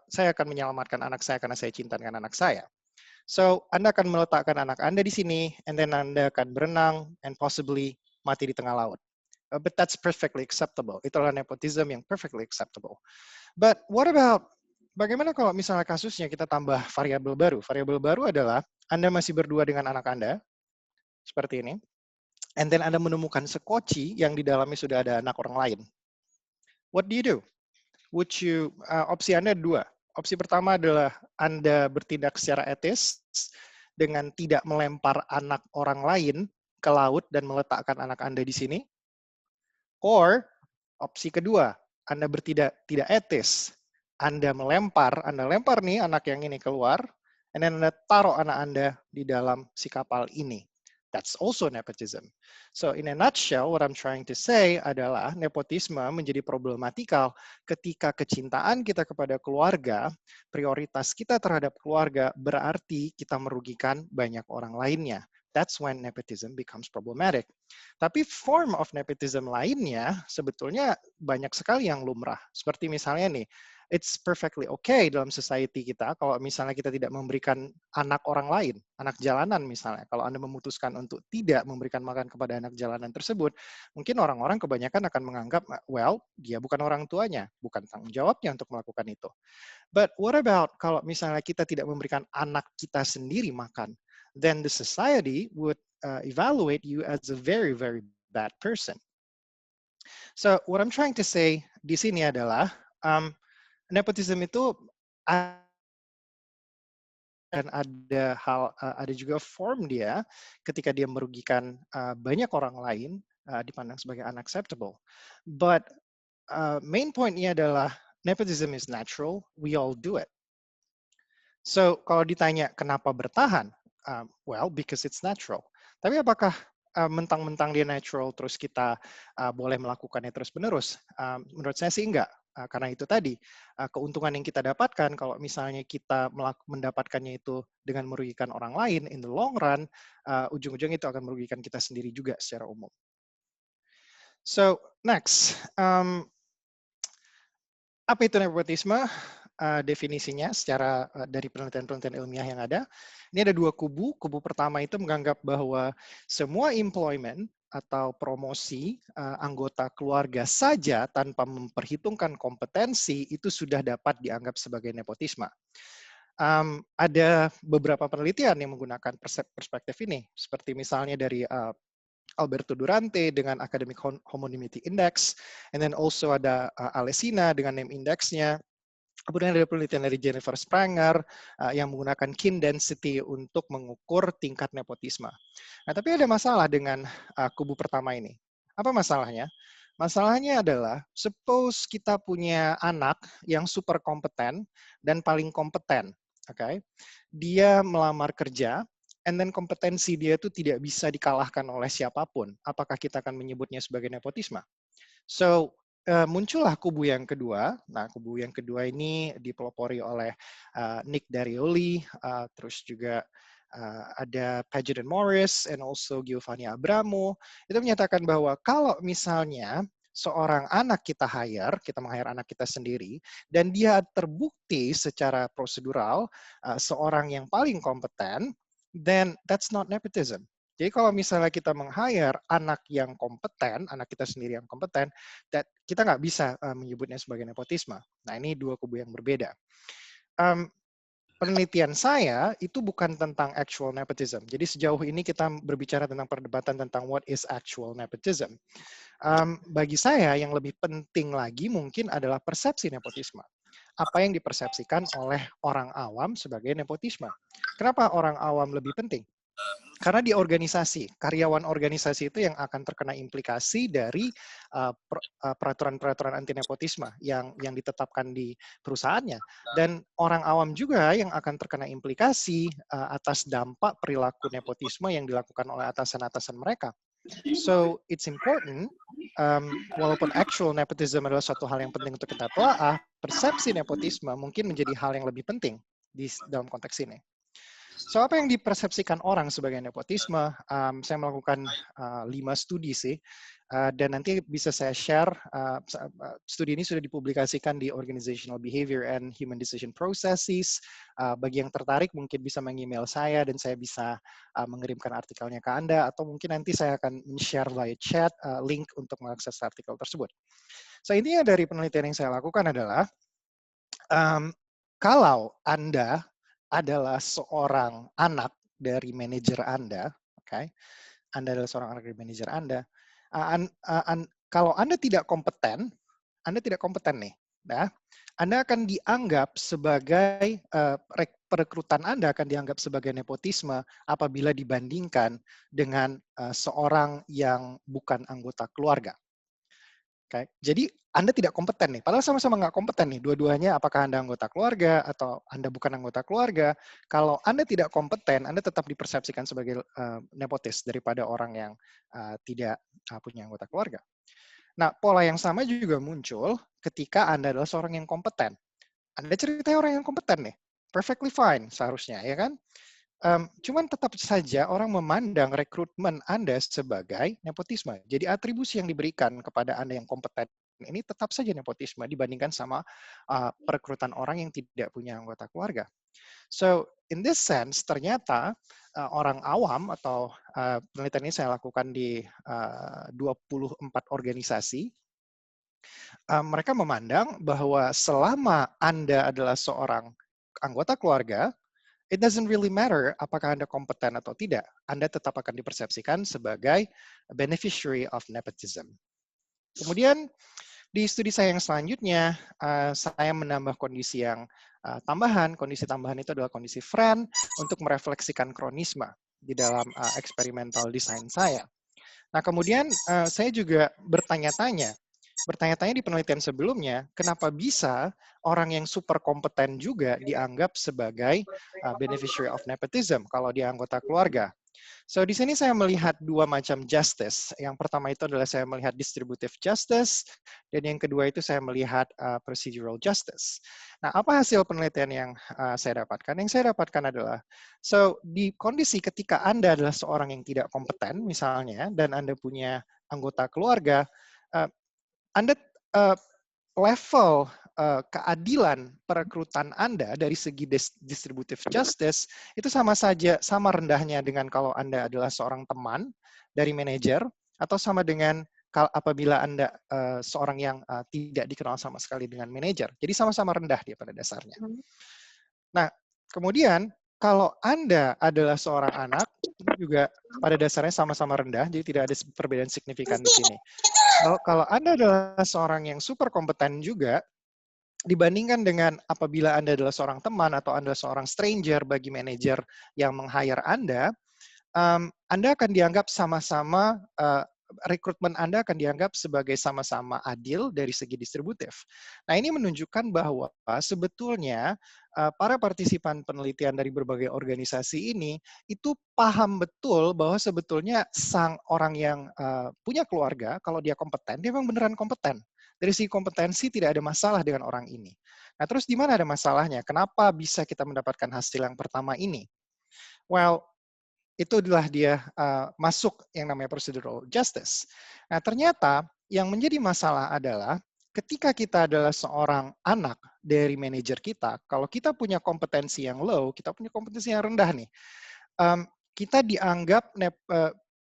Saya akan menyelamatkan anak saya karena saya cinta dengan anak saya. So, Anda akan meletakkan anak Anda di sini, and then Anda akan berenang, and possibly mati di tengah laut. But that's perfectly acceptable. Itulah nepotism yang perfectly acceptable. But what about, bagaimana kalau misalnya kasusnya kita tambah variabel baru? Variabel baru adalah Anda masih berdua dengan anak Anda, seperti ini. And then Anda menemukan sekoci yang di dalamnya sudah ada anak orang lain. What do you do? Opsi Anda dua. Opsi pertama adalah Anda bertindak secara etis dengan tidak melempar anak orang lain ke laut dan meletakkan anak Anda di sini. Or opsi kedua, Anda bertindak tidak etis. Anda lempar nih anak yang ini keluar, and then Anda taruh anak Anda di dalam si kapal ini. That's also nepotism. So in a nutshell, what I'm trying to say adalah nepotisme menjadi problematikal ketika kecintaan kita kepada keluarga, prioritas kita terhadap keluarga berarti kita merugikan banyak orang lainnya. that's when nepotism becomes problematic. Tapi form of nepotism lainnya sebetulnya banyak sekali yang lumrah. Seperti misalnya nih, it's perfectly okay dalam society kita kalau misalnya kita tidak memberikan anak orang lain, anak jalanan misalnya. Kalau Anda memutuskan untuk tidak memberikan makan kepada anak jalanan tersebut, mungkin orang-orang kebanyakan akan menganggap, well, dia bukan orang tuanya, bukan tanggung jawabnya untuk melakukan itu. But what about kalau misalnya kita tidak memberikan anak kita sendiri makan? Then the society would evaluate you as a very, very bad person. So what I'm trying to say di sini adalah nepotism itu dan ada juga form dia ketika dia merugikan banyak orang lain dipandang sebagai unacceptable. But main pointnya adalah nepotism is natural, we all do it. So kalau ditanya kenapa bertahan, well because it's natural. Tapi apakah mentang-mentang dia natural terus kita boleh melakukannya terus-menerus? Menurut saya sih enggak. Karena itu tadi, keuntungan yang kita dapatkan kalau misalnya kita mendapatkannya itu dengan merugikan orang lain, in the long run, ujung-ujung itu akan merugikan kita sendiri juga secara umum. So, next. Apa itu nepotisme? Definisinya secara dari penelitian-penelitian ilmiah yang ada. Ini ada dua kubu. Kubu pertama itu menganggap bahwa semua employment atau promosi anggota keluarga saja tanpa memperhitungkan kompetensi itu sudah dapat dianggap sebagai nepotisme. Ada beberapa penelitian yang menggunakan perspektif ini, seperti misalnya dari Alberto Durante dengan Academic Homonymity Index, and then also ada Alesina dengan name index-nya. Kemudian ada penelitian dari Jennifer Spranger yang menggunakan kin density untuk mengukur tingkat nepotisme. Nah, tapi ada masalah dengan kubu pertama ini. Apa masalahnya? Masalahnya adalah, suppose kita punya anak yang super kompeten dan paling kompeten, okay? Dia melamar kerja, and then kompetensi dia itu tidak bisa dikalahkan oleh siapapun. Apakah kita akan menyebutnya sebagai nepotisme? So, muncullah kubu yang kedua. Nah, kubu yang kedua ini dipelopori oleh Nick Darioli, terus juga ada Paget and Morris, and also Giovanni Abramo. Itu menyatakan bahwa kalau misalnya seorang anak kita meng-hire anak kita sendiri, dan dia terbukti secara prosedural seorang yang paling kompeten, then that's not nepotism. Jadi kalau misalnya kita meng-hire anak yang kompeten, anak kita sendiri yang kompeten, kita nggak bisa menyebutnya sebagai nepotisme. Nah, ini dua kubu yang berbeda. Penelitian saya itu bukan tentang actual nepotism. Jadi sejauh ini kita berbicara tentang perdebatan tentang what is actual nepotism. Bagi saya yang lebih penting lagi mungkin adalah persepsi nepotisme. Apa yang dipersepsikan oleh orang awam sebagai nepotisme. Kenapa orang awam lebih penting? Karena di organisasi, karyawan organisasi itu yang akan terkena implikasi dari peraturan-peraturan anti nepotisme yang ditetapkan di perusahaannya. Dan orang awam juga yang akan terkena implikasi atas dampak perilaku nepotisme yang dilakukan oleh atasan-atasan mereka. So, it's important, walaupun actual nepotism adalah suatu hal yang penting untuk kita telaah, persepsi nepotisme mungkin menjadi hal yang lebih penting dalam konteks ini. So, apa yang dipersepsikan orang sebagai nepotisme? Saya melakukan 5 studi sih, dan nanti bisa saya share. Studi ini sudah dipublikasikan di Organizational Behavior and Human Decision Processes. Bagi yang tertarik mungkin bisa meng-email saya dan saya bisa mengirimkan artikelnya ke Anda, atau mungkin nanti saya akan share via chat link untuk mengakses artikel tersebut. So, intinya dari penelitian yang saya lakukan adalah, kalau Anda adalah seorang anak dari manajer Anda, okay? Anda adalah seorang anak dari manajer Anda. Kalau Anda tidak kompeten nih, ya, Anda akan dianggap sebagai perekrutan Anda akan dianggap sebagai nepotisme apabila dibandingkan dengan seorang yang bukan anggota keluarga. Okay. Jadi Anda tidak kompeten nih, padahal sama-sama nggak kompeten nih, dua-duanya apakah Anda anggota keluarga atau Anda bukan anggota keluarga. Kalau Anda tidak kompeten, Anda tetap dipersepsikan sebagai nepotis daripada orang yang tidak punya anggota keluarga. Nah, pola yang sama juga muncul ketika Anda adalah seorang yang kompeten. Anda ceritain orang yang kompeten nih, perfectly fine seharusnya, ya kan? Cuman tetap saja orang memandang rekrutmen Anda sebagai nepotisme. Jadi atribusi yang diberikan kepada Anda yang kompeten ini tetap saja nepotisme dibandingkan sama perekrutan orang yang tidak punya anggota keluarga. So, in this sense, ternyata orang awam atau penelitian ini saya lakukan di 24 organisasi, mereka memandang bahwa selama Anda adalah seorang anggota keluarga, it doesn't really matter apakah Anda kompeten atau tidak. Anda tetap akan dipersepsikan sebagai beneficiary of nepotism. Kemudian di studi saya yang selanjutnya, saya menambah kondisi yang tambahan. Kondisi tambahan itu adalah kondisi friend untuk merefleksikan kronisme di dalam eksperimental design saya. Nah, kemudian saya juga bertanya-tanya di penelitian sebelumnya, kenapa bisa orang yang super kompeten juga dianggap sebagai beneficiary of nepotism kalau dia anggota keluarga. So, di sini saya melihat dua macam justice. Yang pertama itu adalah saya melihat distributive justice, dan yang kedua itu saya melihat procedural justice. Nah, apa hasil penelitian yang saya dapatkan? Yang saya dapatkan adalah, so, di kondisi ketika Anda adalah seorang yang tidak kompeten, misalnya, dan Anda punya anggota keluarga, Anda level keadilan perekrutan Anda dari segi distributive justice itu sama saja, sama rendahnya dengan kalau Anda adalah seorang teman dari manajer, atau sama dengan apabila Anda seorang yang tidak dikenal sama sekali dengan manajer. Jadi sama-sama rendah dia pada dasarnya. Nah, kemudian kalau Anda adalah seorang anak, ini juga pada dasarnya sama-sama rendah, jadi tidak ada perbedaan signifikan di sini. Kalau Anda adalah seorang yang super kompeten juga, dibandingkan dengan apabila Anda adalah seorang teman atau Anda seorang stranger bagi manajer yang meng-hire Anda akan dianggap sama-sama, rekrutmen Anda akan dianggap sebagai sama-sama adil dari segi distributif. Nah, ini menunjukkan bahwa sebetulnya para partisipan penelitian dari berbagai organisasi ini itu paham betul bahwa sebetulnya sang orang yang punya keluarga, kalau dia kompeten, dia memang beneran kompeten. Dari segi kompetensi tidak ada masalah dengan orang ini. Nah, terus di mana ada masalahnya? Kenapa bisa kita mendapatkan hasil yang pertama ini? Well, itulah dia masuk yang namanya procedural justice. Nah, ternyata yang menjadi masalah adalah ketika kita adalah seorang anak dari manajer kita, kalau kita punya kompetensi yang low, kita punya kompetensi yang rendah nih, kita dianggap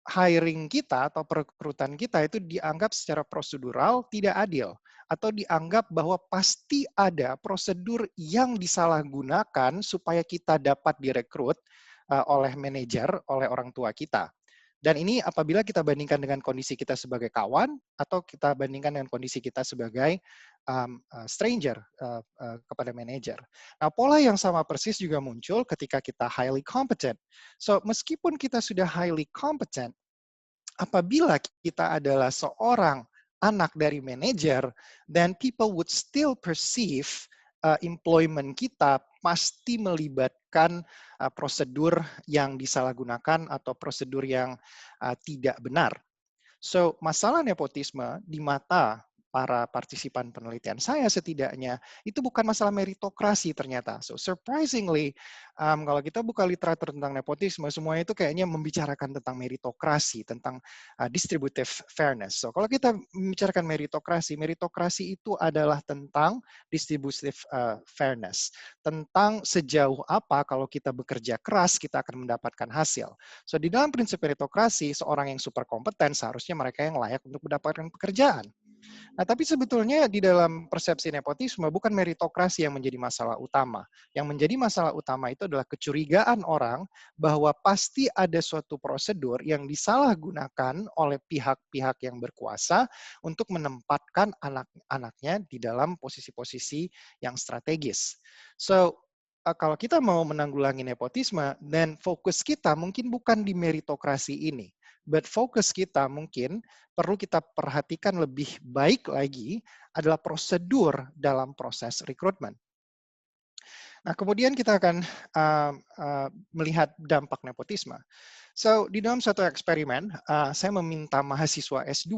hiring kita atau perekrutan kita itu dianggap secara prosedural tidak adil, atau dianggap bahwa pasti ada prosedur yang disalahgunakan supaya kita dapat direkrut oleh manajer, oleh orang tua kita. Dan ini apabila kita bandingkan dengan kondisi kita sebagai kawan, atau kita bandingkan dengan kondisi kita sebagai stranger kepada manajer. Nah, pola yang sama persis juga muncul ketika kita highly competent. So, meskipun kita sudah highly competent, apabila kita adalah seorang anak dari manajer, then people would still perceive employment kita pasti melibatkan prosedur yang disalahgunakan atau prosedur yang tidak benar. So, masalah nepotisme di mata para partisipan penelitian saya setidaknya, itu bukan masalah meritokrasi ternyata. So, surprisingly, kalau kita buka literatur tentang nepotisme, semuanya itu kayaknya membicarakan tentang meritokrasi, tentang distributive fairness. So, kalau kita membicarakan meritokrasi itu adalah tentang distributive fairness. Tentang sejauh apa kalau kita bekerja keras, kita akan mendapatkan hasil. So, di dalam prinsip meritokrasi, seorang yang super kompeten seharusnya mereka yang layak untuk mendapatkan pekerjaan. Nah, tapi sebetulnya di dalam persepsi nepotisme bukan meritokrasi yang menjadi masalah utama. Yang menjadi masalah utama itu adalah kecurigaan orang bahwa pasti ada suatu prosedur yang disalahgunakan oleh pihak-pihak yang berkuasa untuk menempatkan anak-anaknya di dalam posisi-posisi yang strategis. So, kalau kita mau menanggulangi nepotisme, dan fokus kita mungkin bukan di meritokrasi ini, but fokus kita mungkin perlu kita perhatikan lebih baik lagi adalah prosedur dalam proses rekrutmen. Nah, kemudian kita akan melihat dampak nepotisme. So, di dalam suatu eksperimen, saya meminta mahasiswa S2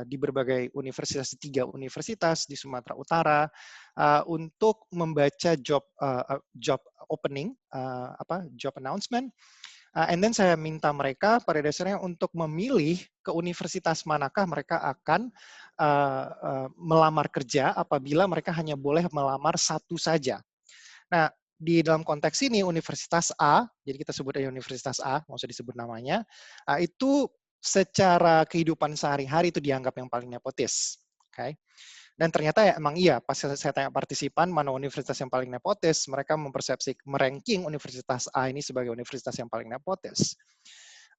di berbagai universitas, di 3 universitas di Sumatera Utara, untuk membaca job opening, job announcement, and then saya minta mereka pada dasarnya untuk memilih ke universitas manakah mereka akan melamar kerja apabila mereka hanya boleh melamar satu saja. Nah, di dalam konteks ini Universitas A, jadi kita sebut aja Universitas A, nggak usah disebut namanya, itu secara kehidupan sehari-hari itu dianggap yang paling nepotis. Okay? Dan ternyata ya emang iya, pas saya tanya partisipan mana universitas yang paling nepotis, mereka meranking Universitas A ini sebagai universitas yang paling nepotis.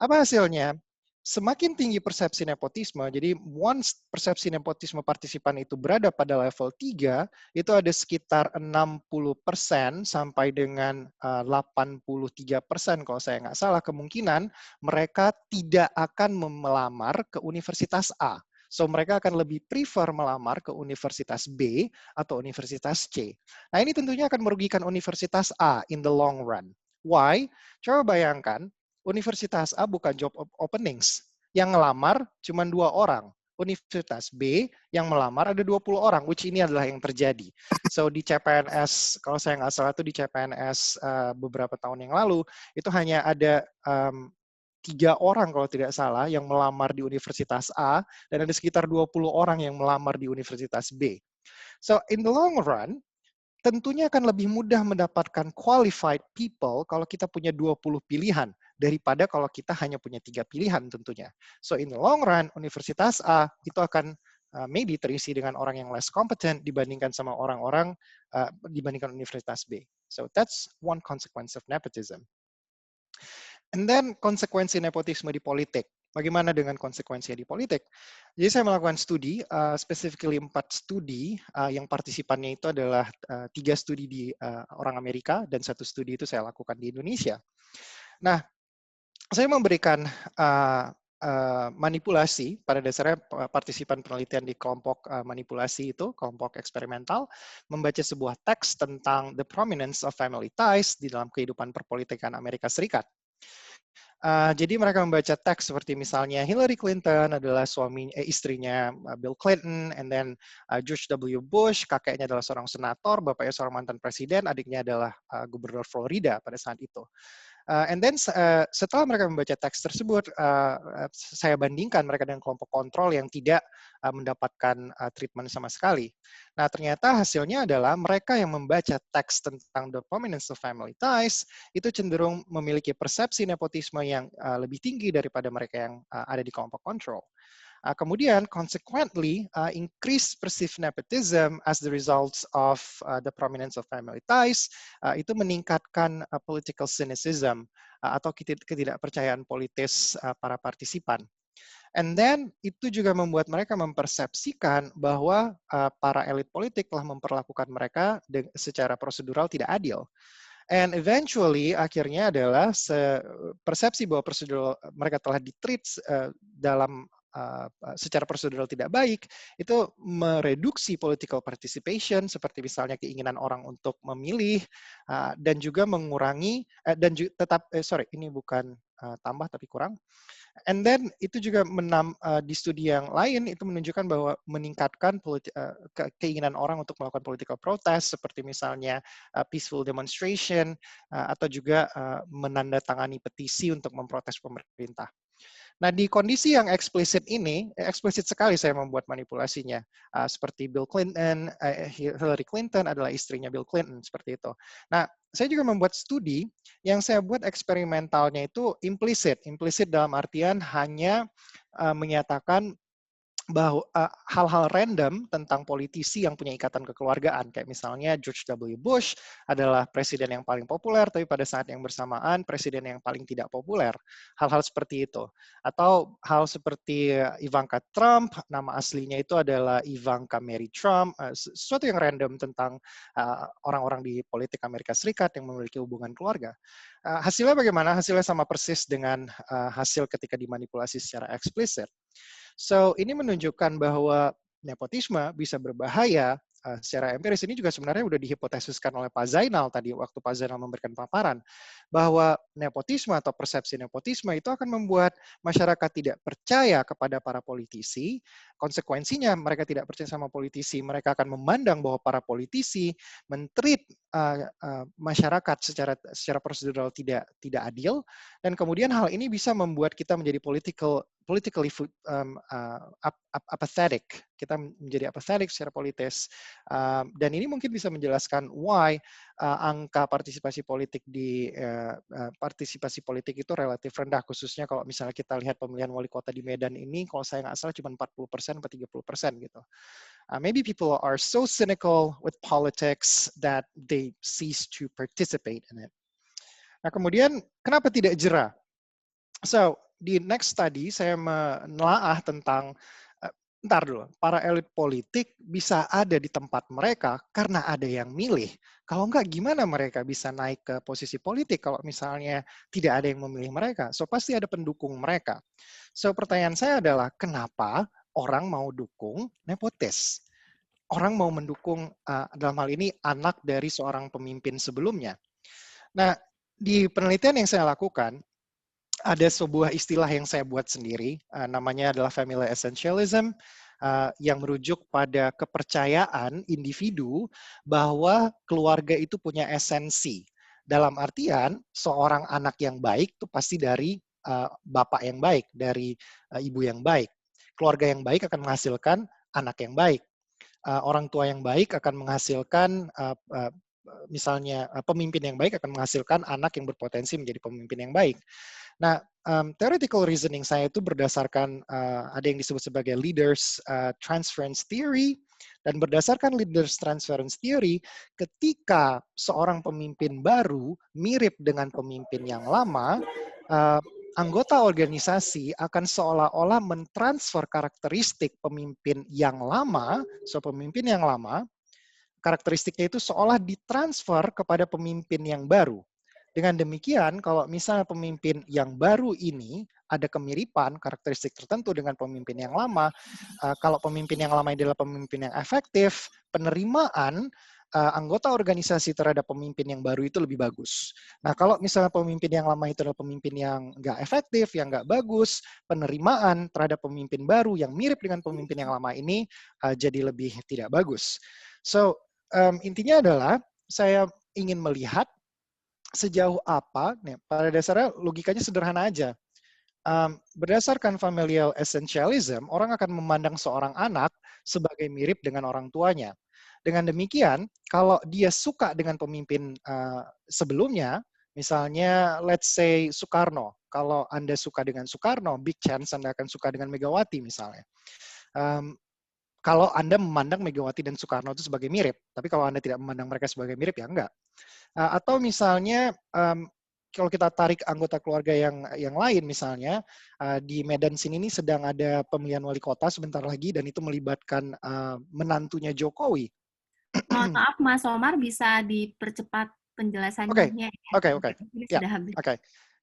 Apa hasilnya? Semakin tinggi persepsi nepotisme, jadi once persepsi nepotisme partisipan itu berada pada level 3, itu ada sekitar 60% sampai dengan 83% kalau saya nggak salah, kemungkinan mereka tidak akan melamar ke Universitas A. So, mereka akan lebih prefer melamar ke Universitas B atau Universitas C. Nah, ini tentunya akan merugikan Universitas A in the long run. Why? Coba bayangkan, Universitas A buka job openings. Yang ngelamar cuma 2 orang. Universitas B yang melamar ada 20 orang, which ini adalah yang terjadi. So, di CPNS, kalau saya nggak salah itu di CPNS beberapa tahun yang lalu, itu hanya ada 3 orang kalau tidak salah yang melamar di Universitas A, dan ada sekitar 20 orang yang melamar di Universitas B. So, in the long run, tentunya akan lebih mudah mendapatkan qualified people kalau kita punya 20 pilihan daripada kalau kita hanya punya 3 pilihan tentunya. So in the long run, Universitas A itu akan maybe terisi dengan orang yang less competent dibandingkan sama orang-orang dibandingkan Universitas B. So that's one consequence of nepotism. And then konsekuensi nepotisme di politik. Bagaimana dengan konsekuensinya di politik? Jadi saya melakukan studi, specifically 4 studi, yang partisipannya itu adalah 3 studi di orang Amerika, dan 1 studi itu saya lakukan di Indonesia. Nah, saya memberikan manipulasi, pada dasarnya partisipan penelitian di kelompok manipulasi itu, kelompok eksperimental, membaca sebuah teks tentang the prominence of family ties di dalam kehidupan perpolitikan Amerika Serikat. Jadi mereka membaca teks seperti misalnya Hillary Clinton adalah istrinya Bill Clinton, and then George W. Bush, kakeknya adalah seorang senator, bapaknya seorang mantan presiden, adiknya adalah gubernur Florida pada saat itu. And then setelah mereka membaca teks tersebut, saya bandingkan mereka dengan kelompok kontrol yang tidak mendapatkan treatment sama sekali. Nah, ternyata hasilnya adalah mereka yang membaca teks tentang the prominence of family ties itu cenderung memiliki persepsi nepotisme yang lebih tinggi daripada mereka yang ada di kelompok kontrol. Kemudian, consequently, increased perceived nepotism as the results of the prominence of family ties itu meningkatkan political cynicism atau ketidakpercayaan politis para partisipan. And then itu juga membuat mereka mempersepsikan bahwa para elit politik telah memperlakukan mereka secara prosedural tidak adil. And eventually akhirnya adalah persepsi bahwa prosedural mereka telah ditreat dalam secara prosedural tidak baik, itu mereduksi political participation, seperti misalnya keinginan orang untuk memilih, dan juga mengurangi, dan ini bukan tambah tapi kurang. And then itu juga di studi yang lain itu menunjukkan bahwa meningkatkan keinginan orang untuk melakukan political protest, seperti misalnya peaceful demonstration, atau juga menandatangani petisi untuk memprotes pemerintah. Nah, di kondisi yang eksplisit ini, eksplisit sekali saya membuat manipulasinya. Seperti Bill Clinton, Hillary Clinton adalah istrinya Bill Clinton, seperti itu. Nah, saya juga membuat studi yang saya buat eksperimentalnya itu implisit. Implisit dalam artian hanya menyatakan bahwa hal-hal random tentang politisi yang punya ikatan kekeluargaan, kayak misalnya George W. Bush adalah presiden yang paling populer, tapi pada saat yang bersamaan presiden yang paling tidak populer. Hal-hal seperti itu. Atau hal seperti Ivanka Trump, nama aslinya itu adalah Ivanka Mary Trump, sesuatu yang random tentang orang-orang di politik Amerika Serikat yang memiliki hubungan keluarga. Hasilnya bagaimana? Hasilnya sama persis dengan hasil ketika dimanipulasi secara eksplisit. So, ini menunjukkan bahwa nepotisme bisa berbahaya secara empiris ini juga sebenarnya udah dihipotesiskan oleh Pak Zainal tadi waktu Pak Zainal memberikan paparan bahwa nepotisme atau persepsi nepotisme itu akan membuat masyarakat tidak percaya kepada para politisi. Konsekuensinya mereka tidak percaya sama politisi, mereka akan memandang bahwa para politisi men-treat masyarakat secara prosedural tidak adil, dan kemudian hal ini bisa membuat kita menjadi politically apathetic. Kita menjadi apathetic secara politis, dan ini mungkin bisa menjelaskan why angka partisipasi politik itu relatif rendah, khususnya kalau misalnya kita lihat pemilihan wali kota di Medan ini, kalau saya nggak salah cuma 40% atau 30% gitu. Maybe people are so cynical with politics that they cease to participate in it. Nah, kemudian kenapa tidak jera? So, di next study saya menelaah tentang ntar dulu, para elit politik bisa ada di tempat mereka karena ada yang milih. Kalau enggak, gimana mereka bisa naik ke posisi politik kalau misalnya tidak ada yang memilih mereka? So, pasti ada pendukung mereka. So, pertanyaan saya adalah, kenapa orang mau dukung nepotis? Orang mau mendukung, dalam hal ini, anak dari seorang pemimpin sebelumnya. Nah, di penelitian yang saya lakukan, ada sebuah istilah yang saya buat sendiri, namanya adalah family essentialism, yang merujuk pada kepercayaan individu bahwa keluarga itu punya esensi. Dalam artian, seorang anak yang baik itu pasti dari bapak yang baik, dari ibu yang baik. Keluarga yang baik akan menghasilkan anak yang baik. Orang tua yang baik akan menghasilkan, misalnya pemimpin yang baik akan menghasilkan anak yang berpotensi menjadi pemimpin yang baik. Nah, theoretical reasoning saya itu berdasarkan ada yang disebut sebagai leaders transference theory, dan berdasarkan leaders transference theory, ketika seorang pemimpin baru mirip dengan pemimpin yang lama, anggota organisasi akan seolah-olah mentransfer karakteristik pemimpin yang lama, pemimpin yang lama, karakteristiknya itu seolah ditransfer kepada pemimpin yang baru. Dengan demikian, kalau misalnya pemimpin yang baru ini ada kemiripan karakteristik tertentu dengan pemimpin yang lama, kalau pemimpin yang lama adalah pemimpin yang efektif, penerimaan anggota organisasi terhadap pemimpin yang baru itu lebih bagus. Nah, kalau misalnya pemimpin yang lama itu adalah pemimpin yang nggak efektif, yang nggak bagus, penerimaan terhadap pemimpin baru yang mirip dengan pemimpin yang lama ini jadi lebih tidak bagus. So, intinya adalah saya ingin melihat sejauh apa, pada dasarnya logikanya sederhana aja. Berdasarkan familial essentialism, orang akan memandang seorang anak sebagai mirip dengan orang tuanya. Dengan demikian, kalau dia suka dengan pemimpin sebelumnya, misalnya let's say Soekarno, kalau Anda suka dengan Soekarno, big chance Anda akan suka dengan Megawati misalnya. Kalau Anda memandang Megawati dan Soekarno itu sebagai mirip, tapi kalau Anda tidak memandang mereka sebagai mirip, ya enggak. Atau misalnya, kalau kita tarik anggota keluarga yang lain, misalnya di Medan sini ini sedang ada pemilihan wali kota sebentar lagi, dan itu melibatkan menantunya Jokowi. Mohon maaf, Mas Omar, bisa dipercepat penjelasannya. Oke. Oke.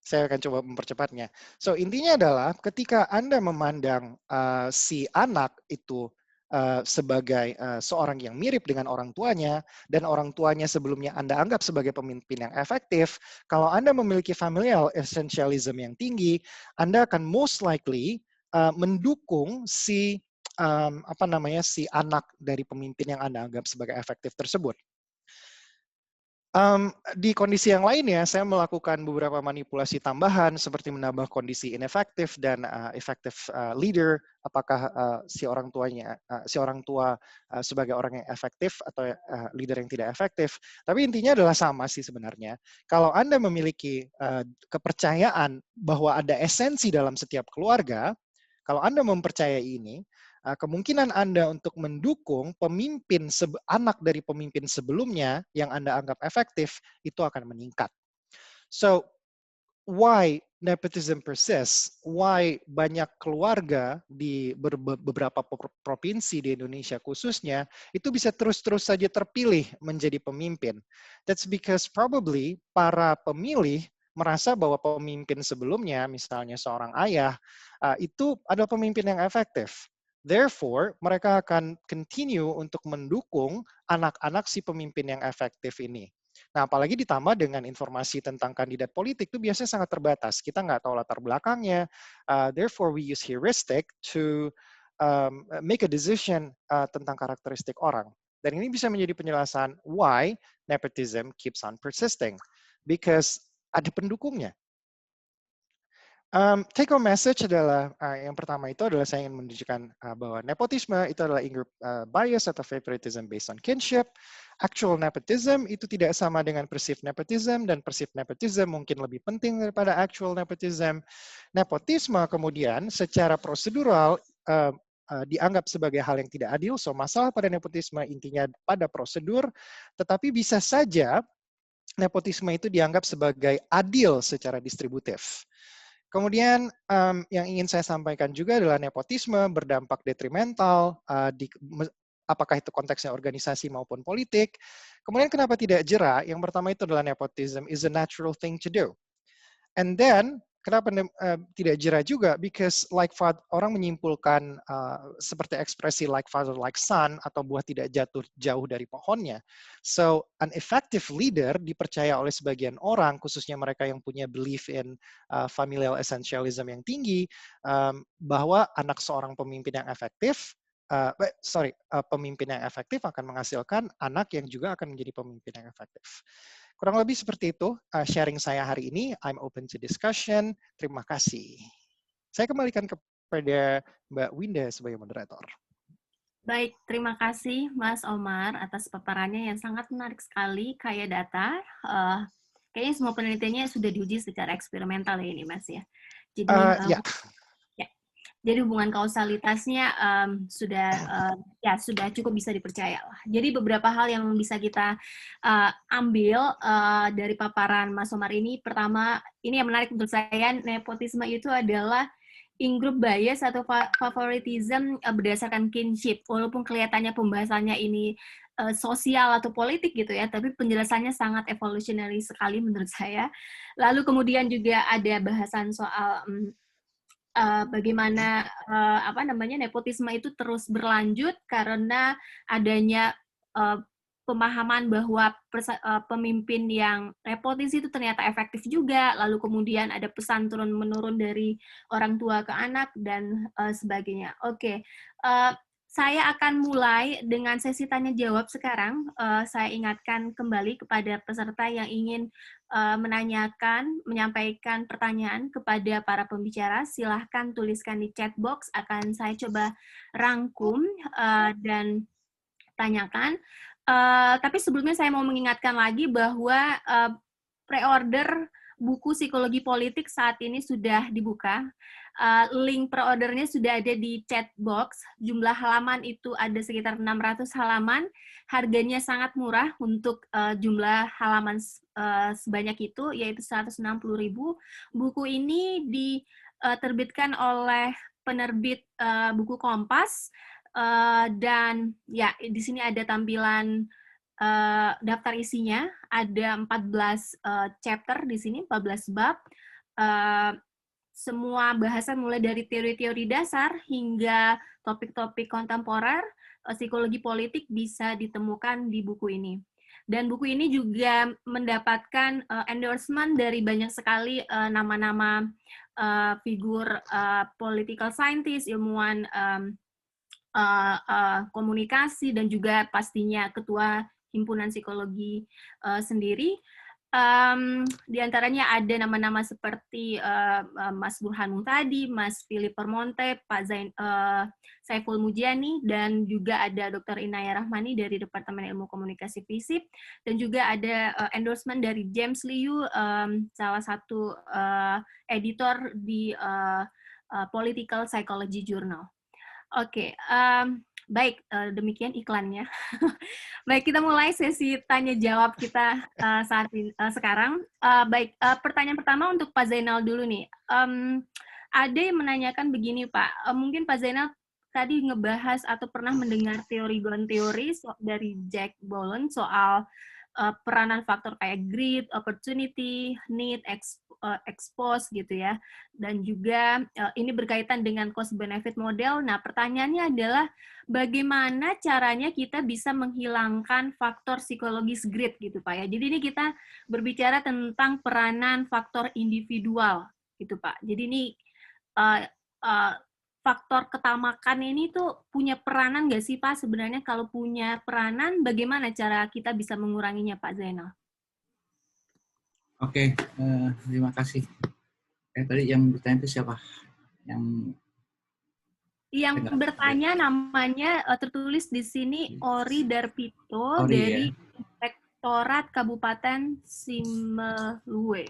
Saya akan coba mempercepatnya. So, intinya adalah ketika Anda memandang si anak itu sebagai seorang yang mirip dengan orang tuanya, dan orang tuanya sebelumnya Anda anggap sebagai pemimpin yang efektif, kalau Anda memiliki familial essentialism yang tinggi, Anda akan most likely mendukung si si anak dari pemimpin yang Anda anggap sebagai efektif tersebut. Di kondisi yang lainnya, saya melakukan beberapa manipulasi tambahan seperti menambah kondisi inefektif dan effective leader. Apakah si orang tua sebagai orang yang efektif atau leader yang tidak efektif? Tapi intinya adalah sama sih sebenarnya. Kalau Anda memiliki kepercayaan bahwa ada esensi dalam setiap keluarga, kalau Anda mempercayai ini, kemungkinan Anda untuk mendukung anak dari pemimpin sebelumnya yang Anda anggap efektif itu akan meningkat. So, why nepotism persists? Why banyak keluarga di beberapa provinsi di Indonesia khususnya itu bisa terus-terus saja terpilih menjadi pemimpin? That's because probably para pemilih merasa bahwa pemimpin sebelumnya, misalnya seorang ayah, itu adalah pemimpin yang efektif. Therefore, mereka akan continue untuk mendukung anak-anak si pemimpin yang efektif ini. Nah, apalagi ditambah dengan informasi tentang kandidat politik itu biasanya sangat terbatas. Kita nggak tahu latar belakangnya. Therefore, we use heuristic to make a decision tentang karakteristik orang. Dan ini bisa menjadi penjelasan why nepotism keeps on persisting. Because ada pendukungnya. Take home message adalah yang pertama itu adalah saya ingin menunjukkan bahwa nepotisme itu adalah in-group bias atau favoritism based on kinship. Actual nepotism itu tidak sama dengan perceived nepotism, dan perceived nepotism mungkin lebih penting daripada actual nepotism. Nepotisme kemudian secara prosedural dianggap sebagai hal yang tidak adil. So masalah pada nepotisme intinya pada prosedur, tetapi bisa saja nepotisme itu dianggap sebagai adil secara distributif. Kemudian yang ingin saya sampaikan juga adalah nepotisme berdampak detrimental, apakah itu konteksnya organisasi maupun politik. Kemudian kenapa tidak jera? Yang pertama itu adalah nepotism is a natural thing to do. And then, kenapa tidak jera juga? Because like father, orang menyimpulkan seperti ekspresi like father, like son, atau buah tidak jatuh jauh dari pohonnya. So, an effective leader dipercaya oleh sebagian orang, khususnya mereka yang punya belief in familial essentialism yang tinggi, bahwa anak seorang pemimpin yang efektif, pemimpin yang efektif akan menghasilkan anak yang juga akan menjadi pemimpin yang efektif. Kurang lebih seperti itu sharing saya hari ini. I'm open to discussion. Terima kasih. Saya kembalikan kepada Mbak Winda sebagai moderator. Baik, terima kasih Mas Omar atas paparannya yang sangat menarik sekali, kaya data. Kayaknya semua penelitiannya sudah diuji secara eksperimental ya ini Mas ya. Jadi Ya. Jadi hubungan kausalitasnya sudah cukup bisa dipercaya lah. Jadi beberapa hal yang bisa kita ambil dari paparan Mas Omar ini, pertama, ini yang menarik menurut saya, nepotisme itu adalah in-group bias atau favoritism berdasarkan kinship. Walaupun kelihatannya pembahasannya ini sosial atau politik gitu ya, tapi penjelasannya sangat evolutionary sekali menurut saya. Lalu kemudian juga ada bahasan soal bagaimana nepotisme itu terus berlanjut karena adanya pemahaman bahwa pemimpin yang nepotis itu ternyata efektif juga, lalu kemudian ada pesan turun-menurun dari orang tua ke anak, dan sebagainya. Oke. Saya akan mulai dengan sesi tanya-jawab sekarang. Saya ingatkan kembali kepada peserta yang ingin menyampaikan pertanyaan kepada para pembicara, silahkan tuliskan di chat box, akan saya coba rangkum dan tanyakan. Tapi sebelumnya saya mau mengingatkan lagi bahwa pre-order buku Psikologi Politik saat ini sudah dibuka. Link pre-ordernya sudah ada di chat box. Jumlah halaman itu ada sekitar 600 halaman. Harganya sangat murah untuk jumlah halaman sebanyak itu, yaitu 160.000. Buku ini diterbitkan oleh penerbit buku Kompas, dan ya di sini ada tampilan daftar isinya, ada 14 chapter di sini, 14 bab. Semua bahasan mulai dari teori-teori dasar hingga topik-topik kontemporer, psikologi politik bisa ditemukan di buku ini. Dan buku ini juga mendapatkan endorsement dari banyak sekali nama-nama figur political scientist, ilmuwan komunikasi, dan juga pastinya ketua himpunan psikologi sendiri. Di antaranya ada nama-nama seperti Mas Burhan Muhtadi, Mas Philip Permonte, Pak Saiful Mujani, dan juga ada Dr. Inaya Rahmani dari Departemen Ilmu Komunikasi FISIP, dan juga ada endorsement dari James Liu, salah satu editor di Political Psychology Journal. Oke, baik, demikian iklannya. Baik, kita mulai sesi tanya-jawab kita sekarang. Baik, pertanyaan pertama untuk Pak Zainal dulu nih. Ada yang menanyakan begini, Pak. Mungkin Pak Zainal tadi ngebahas atau pernah mendengar teori Gon teori dari Jack Boland soal peranan faktor kayak greed, opportunity, need, expose gitu ya. Dan juga ini berkaitan dengan cost benefit model. Nah, pertanyaannya adalah bagaimana caranya kita bisa menghilangkan faktor psikologis greed gitu Pak ya. Jadi ini kita berbicara tentang peranan faktor individual gitu Pak. Jadi ini faktor ketamakan ini tuh punya peranan nggak sih Pak? Sebenarnya kalau punya peranan, bagaimana cara kita bisa menguranginya Pak Zainal? Oke, terima kasih. Tadi yang bertanya itu siapa? Yang bertanya namanya tertulis di sini Ori Darpito dari Inspektorat Kabupaten Simalue.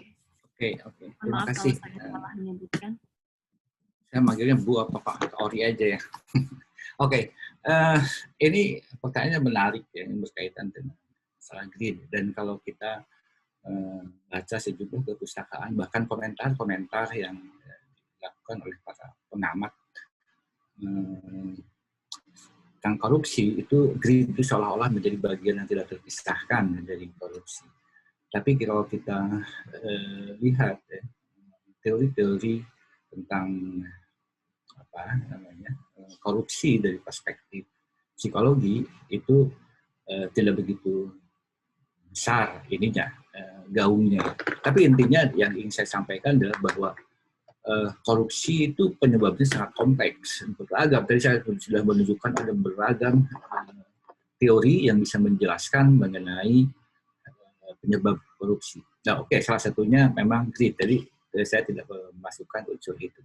Oke. Terima Maaf kasih. kalau saya salah menyebutkan. Saya manggilnya Bu apa Pak Ori aja ya. Oke, ini pertanyaannya menarik ya, yang berkaitan dengan masalah greed. Dan kalau kita baca sejumlah perpustakaan, bahkan komentar-komentar yang dilakukan oleh para pengamat tentang korupsi, itu greed itu seolah-olah menjadi bagian yang tidak terpisahkan dari korupsi. Tapi kalau kita lihat ya, teori-teori tentang korupsi dari perspektif psikologi itu tidak begitu besar ininya gaungnya. Tapi intinya yang ingin saya sampaikan adalah bahwa korupsi itu penyebabnya sangat kompleks, beragam. Tadi saya sudah menunjukkan ada beragam teori yang bisa menjelaskan mengenai penyebab korupsi. Nah, oke, salah satunya memang greed. Jadi saya tidak memasukkan unsur itu.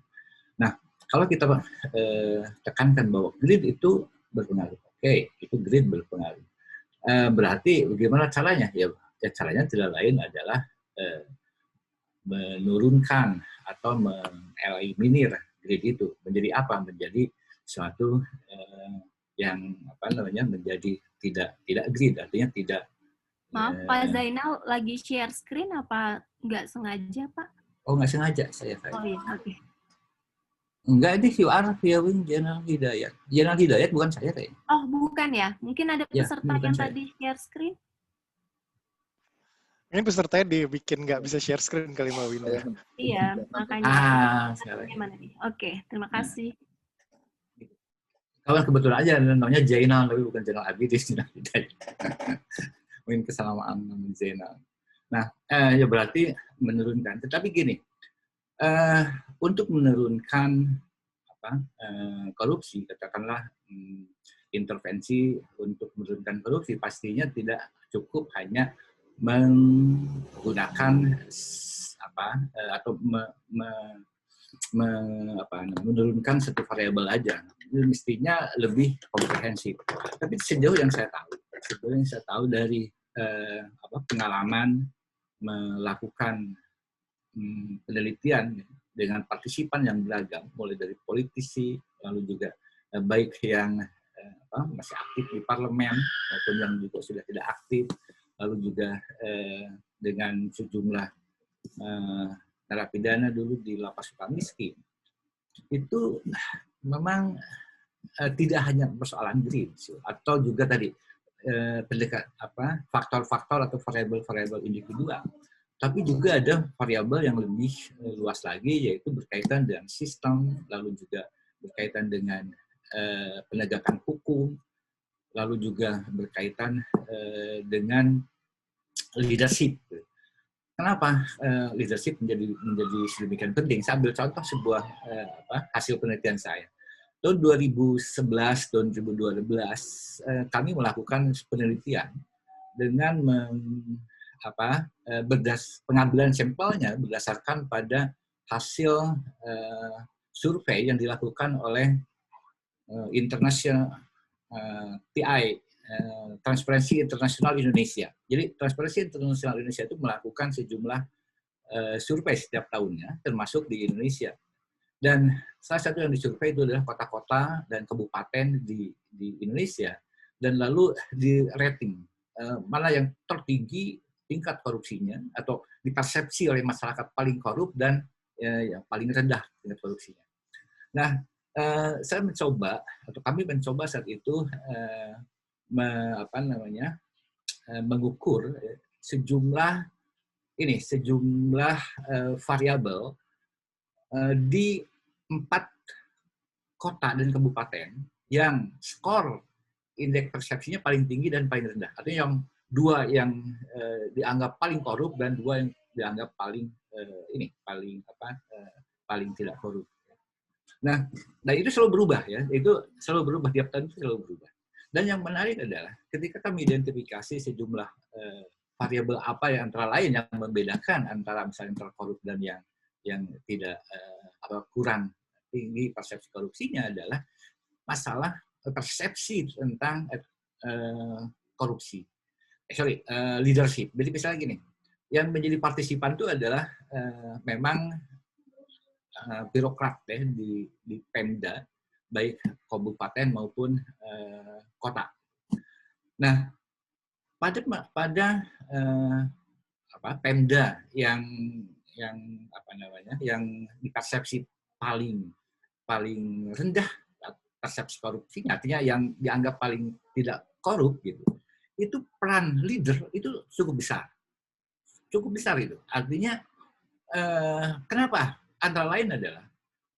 Nah, kalau kita tekankan bahwa greed itu berpengaruh, oke, itu greed berpengaruh. Berarti bagaimana caranya? Ya caranya tidak lain adalah menurunkan atau mengeliminir greed itu menjadi apa? Menjadi suatu yang menjadi tidak greed, artinya tidak. Maaf, Pak Zainal lagi share screen apa nggak sengaja, Pak? Oh, nggak sengaja saya. Oh iya, oke. Enggak, ini QR viewing Zainal Hidayat. Zainal Hidayat bukan saya kayaknya. Oh, bukan ya? Mungkin ada peserta yang saya. tadi share screen? Ini pesertanya dibikin nggak bisa share screen kali Mbak Winda. Iya, makanya. Sekarang. Gimana nih? Oke, terima kasih. Kawan kebetulan aja namanya Zainal, tapi bukan Zainal Abidin, Zainal Hidayat. Mungkin kesamaan nama Zainal. Nah, ya berarti menurunkan. Tetapi gini, untuk menurunkan korupsi, katakanlah intervensi untuk menurunkan korupsi, pastinya tidak cukup hanya menggunakan atau menurunkan satu variabel aja. Mestinya lebih komprehensif. Tapi sejauh yang saya tahu dari pengalaman melakukan penelitian dengan partisipan yang beragam, mulai dari politisi, lalu juga baik yang masih aktif di parlemen maupun yang juga sudah tidak aktif, lalu juga dengan sejumlah narapidana dulu di Lapas Sukamiskin. Itu memang tidak hanya persoalan greed atau juga tadi faktor-faktor atau variabel-variabel individual, tapi juga ada variabel yang lebih luas lagi, yaitu berkaitan dengan sistem, lalu juga berkaitan dengan penegakan hukum, lalu juga berkaitan dengan leadership. Kenapa leadership menjadi sedemikian penting? Saya ambil contoh sebuah hasil penelitian saya. Tahun 2011, 2012, kami melakukan penelitian dengan pengambilan sampelnya berdasarkan pada hasil survei yang dilakukan oleh International TI, Transparency International Indonesia. Jadi Transparency International Indonesia itu melakukan sejumlah survei setiap tahunnya, termasuk di Indonesia. Dan salah satu yang disurvei itu adalah kota-kota dan kabupaten di Indonesia. Dan lalu di rating mana yang tertinggi tingkat korupsinya atau dipersepsi oleh masyarakat paling korup dan yang paling rendah tingkat korupsinya. Nah, saya mencoba atau kami mencoba saat itu mengukur sejumlah variabel di 4 kota dan kabupaten yang skor indeks persepsinya paling tinggi dan paling rendah. Artinya yang 2 yang dianggap paling korup dan 2 yang dianggap paling paling tidak korup. Nah, dan itu selalu berubah ya. Itu selalu berubah, tiap tahun itu selalu berubah. Dan yang menarik adalah ketika kami identifikasi sejumlah variabel apa yang antara lain yang membedakan antara misalnya antara korup dan yang tidak kurang tinggi persepsi korupsinya adalah masalah persepsi tentang korupsi. Leadership. Jadi misalnya gini, yang menjadi partisipan itu adalah memang birokrat ya, di Pemda, baik kabupaten maupun kota. Nah, pada Pemda yang dipersepsi paling rendah persepsi korupsi, artinya yang dianggap paling tidak korup gitu, itu peran leader itu cukup besar itu. Artinya kenapa? Antara lain adalah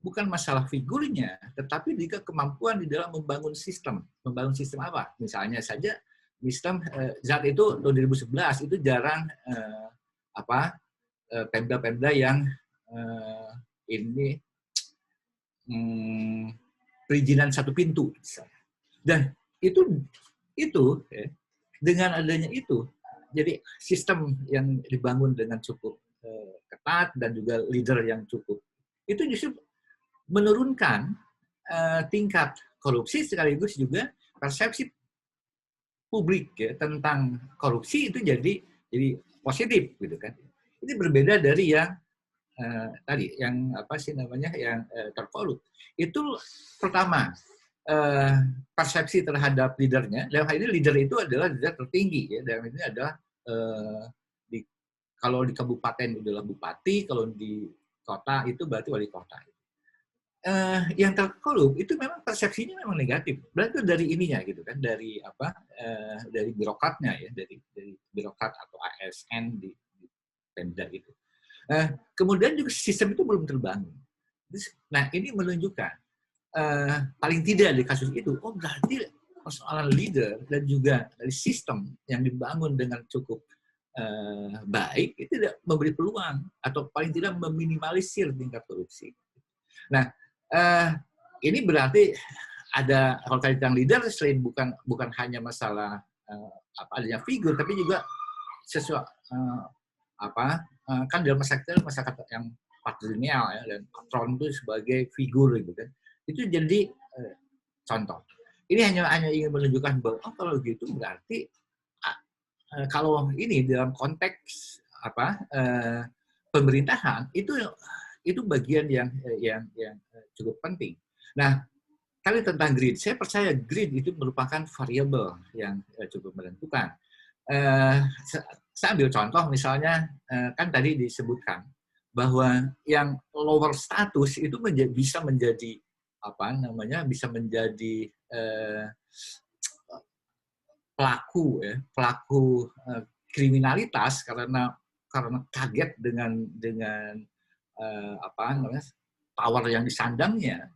bukan masalah figurnya, tetapi juga kemampuan di dalam membangun sistem. Membangun sistem apa? Misalnya saja sistem saat itu 2011 itu jarang Pemda-pemda yang perizinan satu pintu misalnya. Dan itu dengan adanya itu, jadi sistem yang dibangun dengan cukup ketat dan juga leader yang cukup, itu justru menurunkan tingkat korupsi sekaligus juga persepsi publik ya tentang korupsi itu jadi positif gitu kan. Ini berbeda dari yang tadi yang yang terkorup. Itu pertama persepsi terhadap leadernya. Dalam hal ini leader itu adalah leader tertinggi ya. Dalam ini adalah kalau di kabupaten adalah bupati, kalau di kota itu berarti wali kota. Yang terkorup itu memang persepsinya memang negatif. Berarti dari ininya gitu kan, dari dari birokratnya ya, dari birokrat atau ASN di Pemda itu. Kemudian juga sistem itu belum terbangun. Nah, ini menunjukkan paling tidak di kasus itu, berarti persoalan leader dan juga dari sistem yang dibangun dengan cukup baik itu tidak memberi peluang atau paling tidak meminimalisir tingkat korupsi. Nah, ini berarti ada kalau tentang leader selain bukan hanya masalah adanya figur, tapi juga sesuatu kan dalam masyarakat yang patrilineal ya, dan patron itu sebagai figur gitu kan, itu jadi contoh. Ini hanya ingin menunjukkan bahwa kalau gitu berarti kalau ini dalam konteks pemerintahan itu bagian yang cukup penting. Nah, kali tentang grid, saya percaya grid itu merupakan variabel yang cukup menentukan. Saya ambil contoh misalnya kan tadi disebutkan bahwa yang lower status itu bisa menjadi bisa menjadi pelaku kriminalitas karena kaget dengan power yang disandangnya.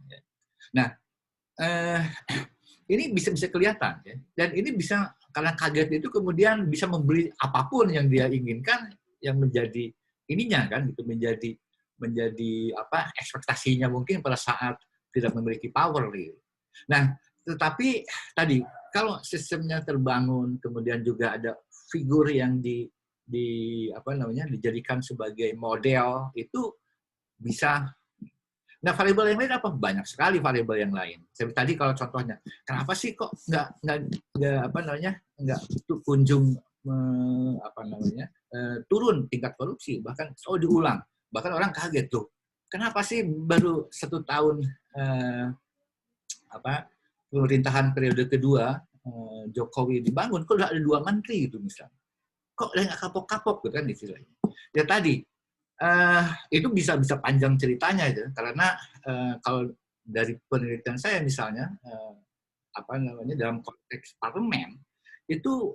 Nah, ini bisa kelihatan ya. Dan ini bisa karena kaget itu kemudian bisa membeli apapun yang dia inginkan yang menjadi ininya kan, itu menjadi ekspektasinya mungkin pada saat tidak memiliki power gitu. Nah, tetapi tadi kalau sistemnya terbangun kemudian juga ada figur yang dijadikan sebagai model, itu bisa. Nah, variabel yang lain apa? Banyak sekali variabel yang lain. Seperti tadi kalau contohnya, kenapa sih kok nggak kunjung turun tingkat korupsi, bahkan diulang, bahkan orang kaget tuh. Kenapa sih baru 1 tahun pemerintahan periode kedua Jokowi dibangun, kok udah ada 2 menteri gitu misalnya, kok nggak kapok-kapok gitu kan istilahnya. Ya tadi itu bisa panjang ceritanya itu, karena kalau dari penelitian saya misalnya dalam konteks parlemen itu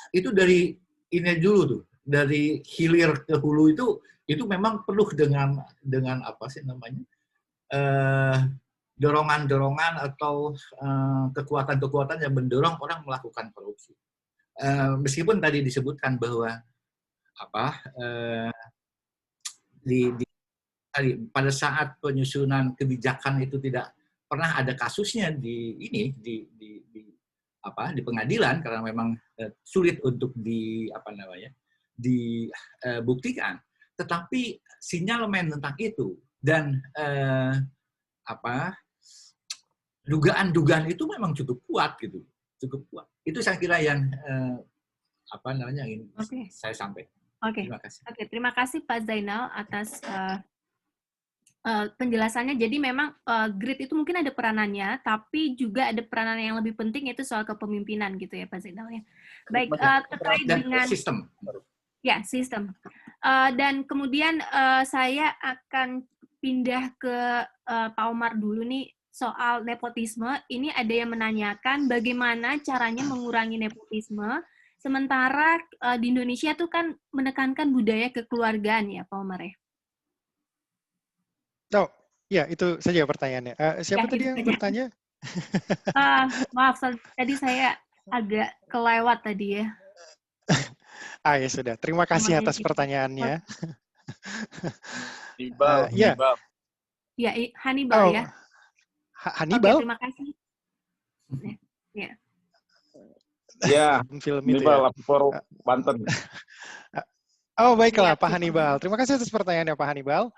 itu dari ini dulu tuh, dari hilir ke hulu itu memang penuh dengan apa sih namanya, dorongan-dorongan atau kekuatan-kekuatan yang mendorong orang melakukan korupsi. Meskipun tadi disebutkan bahwa apa pada saat penyusunan kebijakan itu tidak pernah ada kasusnya di pengadilan karena memang sulit untuk dibuktikan. Tetapi sinyalemen tentang itu dan dugaan-dugaan itu memang cukup kuat gitu, cukup kuat. Itu saya kira yang ingin saya sampaikan. Terima kasih. Terima kasih Pak Zainal atas penjelasannya. Jadi memang grid itu mungkin ada peranannya, tapi juga ada peranan yang lebih penting yaitu soal kepemimpinan gitu ya Pak Zainal ya. Baik, terkait dengan sistem. Ya, sistem. Dan kemudian saya akan pindah ke Pak Omar dulu nih soal nepotisme. Ini ada yang menanyakan bagaimana caranya mengurangi nepotisme, sementara di Indonesia tuh kan menekankan budaya kekeluargaan ya Pak Omar ya. Oh, ya itu saja pertanyaannya. Siapa tadi yang bertanya? Maaf, tadi saya agak kelewat tadi ya. Ya sudah. Terima kasih atas pertanyaannya. Hannibal. Ya, Hannibal ya. Hannibal? Terima kasih. Ya. Ya, film itu Hannibal, ya. Banten. Oh, baiklah Pak Hannibal. Terima kasih atas pertanyaannya Pak Hannibal.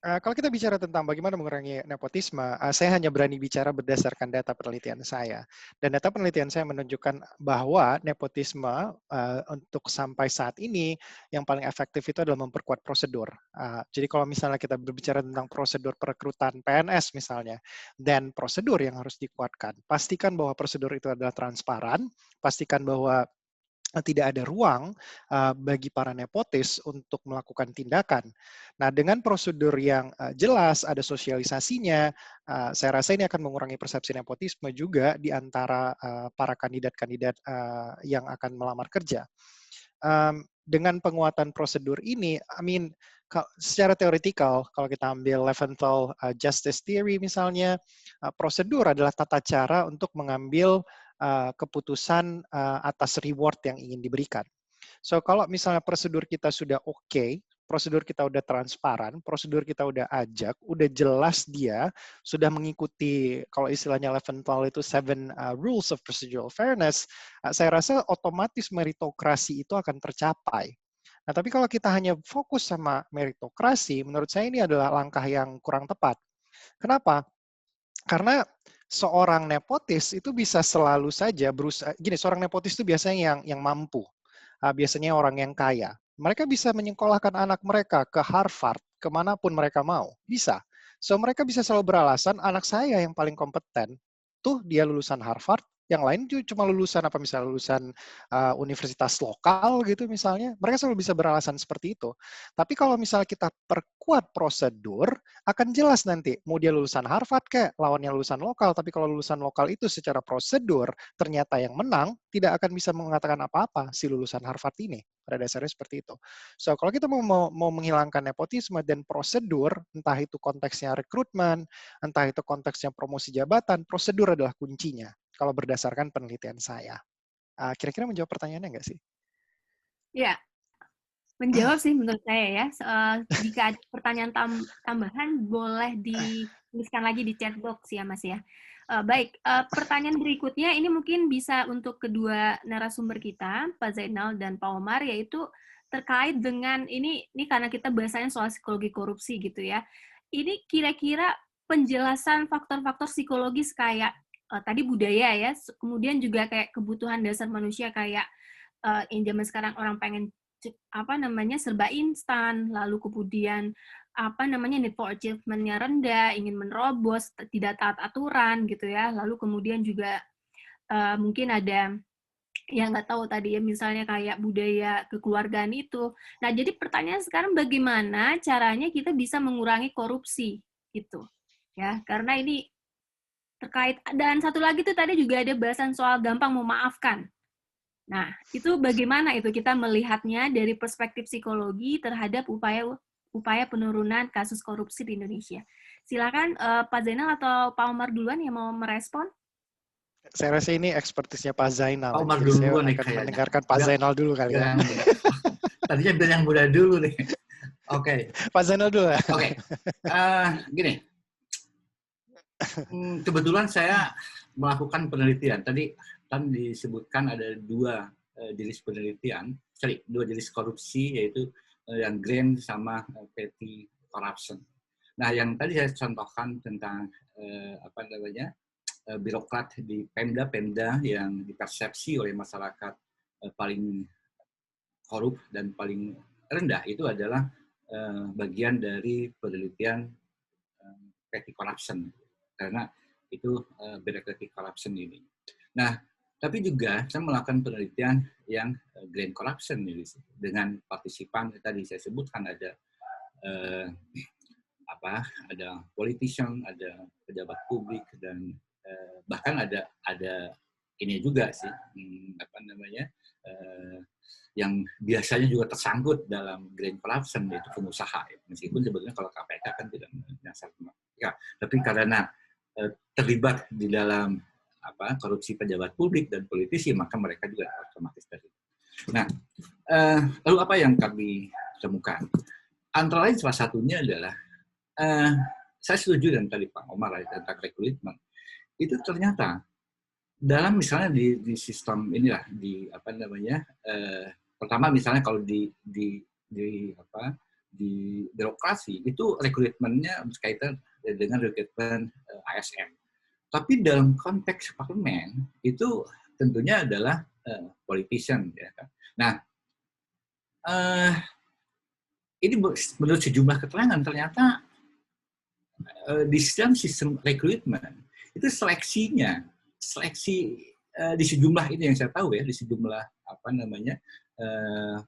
Kalau kita bicara tentang bagaimana mengurangi nepotisme, saya hanya berani bicara berdasarkan data penelitian saya. Dan data penelitian saya menunjukkan bahwa nepotisme untuk sampai saat ini yang paling efektif itu adalah memperkuat prosedur. Jadi kalau misalnya kita berbicara tentang prosedur perekrutan PNS misalnya, dan prosedur yang harus dikuatkan, pastikan bahwa prosedur itu adalah transparan, pastikan bahwa tidak ada ruang bagi para nepotis untuk melakukan tindakan. Nah, dengan prosedur yang jelas, ada sosialisasinya, saya rasa ini akan mengurangi persepsi nepotisme juga di antara para kandidat-kandidat yang akan melamar kerja. Dengan penguatan prosedur ini, secara teoretikal, kalau kita ambil Leventhal Justice Theory misalnya, prosedur adalah tata cara untuk mengambil keputusan atas reward yang ingin diberikan. So kalau misalnya prosedur kita sudah oke, prosedur kita udah transparan, prosedur kita udah ajak, udah jelas dia, sudah mengikuti, kalau istilahnya Leventhal itu 7 rules of procedural fairness, saya rasa otomatis meritokrasi itu akan tercapai. Nah, tapi kalau kita hanya fokus sama meritokrasi, menurut saya ini adalah langkah yang kurang tepat. Kenapa? Karena seorang nepotis itu bisa selalu saja berusaha, seorang nepotis itu biasanya yang mampu, biasanya orang yang kaya. Mereka bisa menyekolahkan anak mereka ke Harvard, kemanapun mereka mau, bisa. So mereka bisa selalu beralasan, anak saya yang paling kompeten, tuh dia lulusan Harvard, yang lain cuma lulusan lulusan universitas lokal gitu misalnya, mereka selalu bisa beralasan seperti itu. Tapi kalau misalnya kita perkuat prosedur, akan jelas nanti mau dia lulusan Harvard kayak lawannya lulusan lokal, tapi kalau lulusan lokal itu secara prosedur ternyata yang menang, tidak akan bisa mengatakan apa-apa si lulusan Harvard ini. Pada dasarnya seperti itu. So kalau kita mau menghilangkan nepotisme dan prosedur, entah itu konteksnya rekrutmen, entah itu konteksnya promosi jabatan, prosedur adalah kuncinya. Kalau berdasarkan penelitian saya. Kira-kira menjawab pertanyaannya nggak sih? Ya, menjawab sih menurut saya ya. Jika ada pertanyaan tambahan, boleh dituliskan lagi di chat box ya Mas ya. Baik, pertanyaan berikutnya ini mungkin bisa untuk kedua narasumber kita, Pak Zainal dan Pak Omar, yaitu terkait dengan ini karena kita bahasanya soal psikologi korupsi gitu ya. Ini kira-kira penjelasan faktor-faktor psikologis kayak tadi budaya ya, kemudian juga kayak kebutuhan dasar manusia kayak yang zaman sekarang orang pengen serba instan, lalu kemudian need for achievement-nya rendah, ingin menerobos, tidak taat aturan gitu ya, lalu kemudian juga mungkin ada yang nggak tahu tadi ya, misalnya kayak budaya kekeluargaan itu. Nah, jadi pertanyaan sekarang bagaimana caranya kita bisa mengurangi korupsi gitu ya, karena ini terkait, dan satu lagi tuh tadi juga ada bahasan soal gampang memaafkan. Nah, itu bagaimana itu kita melihatnya dari perspektif psikologi terhadap upaya penurunan kasus korupsi di Indonesia. Silakan Pak Zainal atau Pak Omar duluan yang mau merespon. Saya rasa ini ekspertisnya Pak Zainal. Pak Omar Jadi saya duluan nih akan kayaknya. mendengarkan Pak Zainal dulu kali ya. Tadinya bilang yang muda dulu nih. Oke. Pak Zainal dulu ya. Oke. Gini. Kebetulan saya melakukan penelitian. Tadi kan disebutkan ada dua jenis penelitian, dua jenis korupsi, yaitu yang grand sama petty corruption. Nah, yang tadi saya contohkan tentang birokrat di Pemda yang dipersepsi oleh masyarakat paling korup dan paling rendah, itu adalah bagian dari penelitian petty corruption, karena itu bureaucratic corruption ini. Nah, tapi juga saya melakukan penelitian yang grand corruption ini dengan partisipan tadi saya sebutkan ada ada politician, ada pejabat publik, dan bahkan ada ini juga sih yang biasanya juga tersangkut dalam grand corruption, yaitu pengusaha. Meskipun sebetulnya kalau KPK kan tidak menyasar ya, tapi karena terlibat di dalam korupsi pejabat publik dan politisi, maka mereka juga otomatis terlibat. Nah, lalu apa yang kami temukan? Antara lain salah satunya adalah saya setuju dengan tadi Pak Omar tentang rekrutmen. Itu ternyata dalam misalnya di sistem inilah pertama misalnya kalau di birokrasi itu rekrutmennya berkaitan dengan rekrutmen ASN. Tapi dalam konteks parlemen itu tentunya adalah politician, ya kan. Nah, ini menurut sejumlah keterangan ternyata di dalam sistem rekrutmen itu seleksi di sejumlah ini yang saya tahu ya, di sejumlah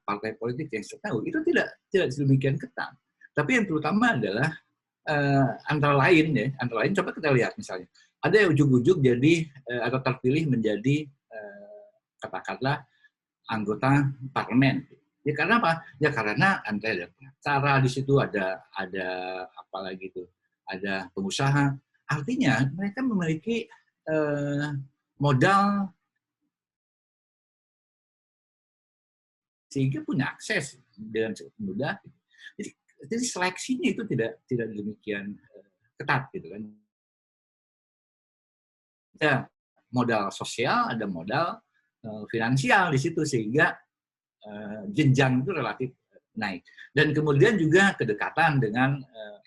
partai politik yang saya tahu itu tidak sedemikian ketat. Tapi yang terutama adalah antara lain coba kita lihat misalnya ada yang ujug-ujug jadi atau terpilih menjadi katakanlah anggota parlemen. Ya karena apa? Ya karena ada cara di situ, ada apa lagi itu, ada pengusaha. Artinya mereka memiliki modal sehingga punya akses dengan mudah. Jadi seleksinya itu tidak demikian ketat gitu kan. Ada modal sosial, ada modal finansial di situ sehingga jenjang itu relatif naik. Dan kemudian juga kedekatan dengan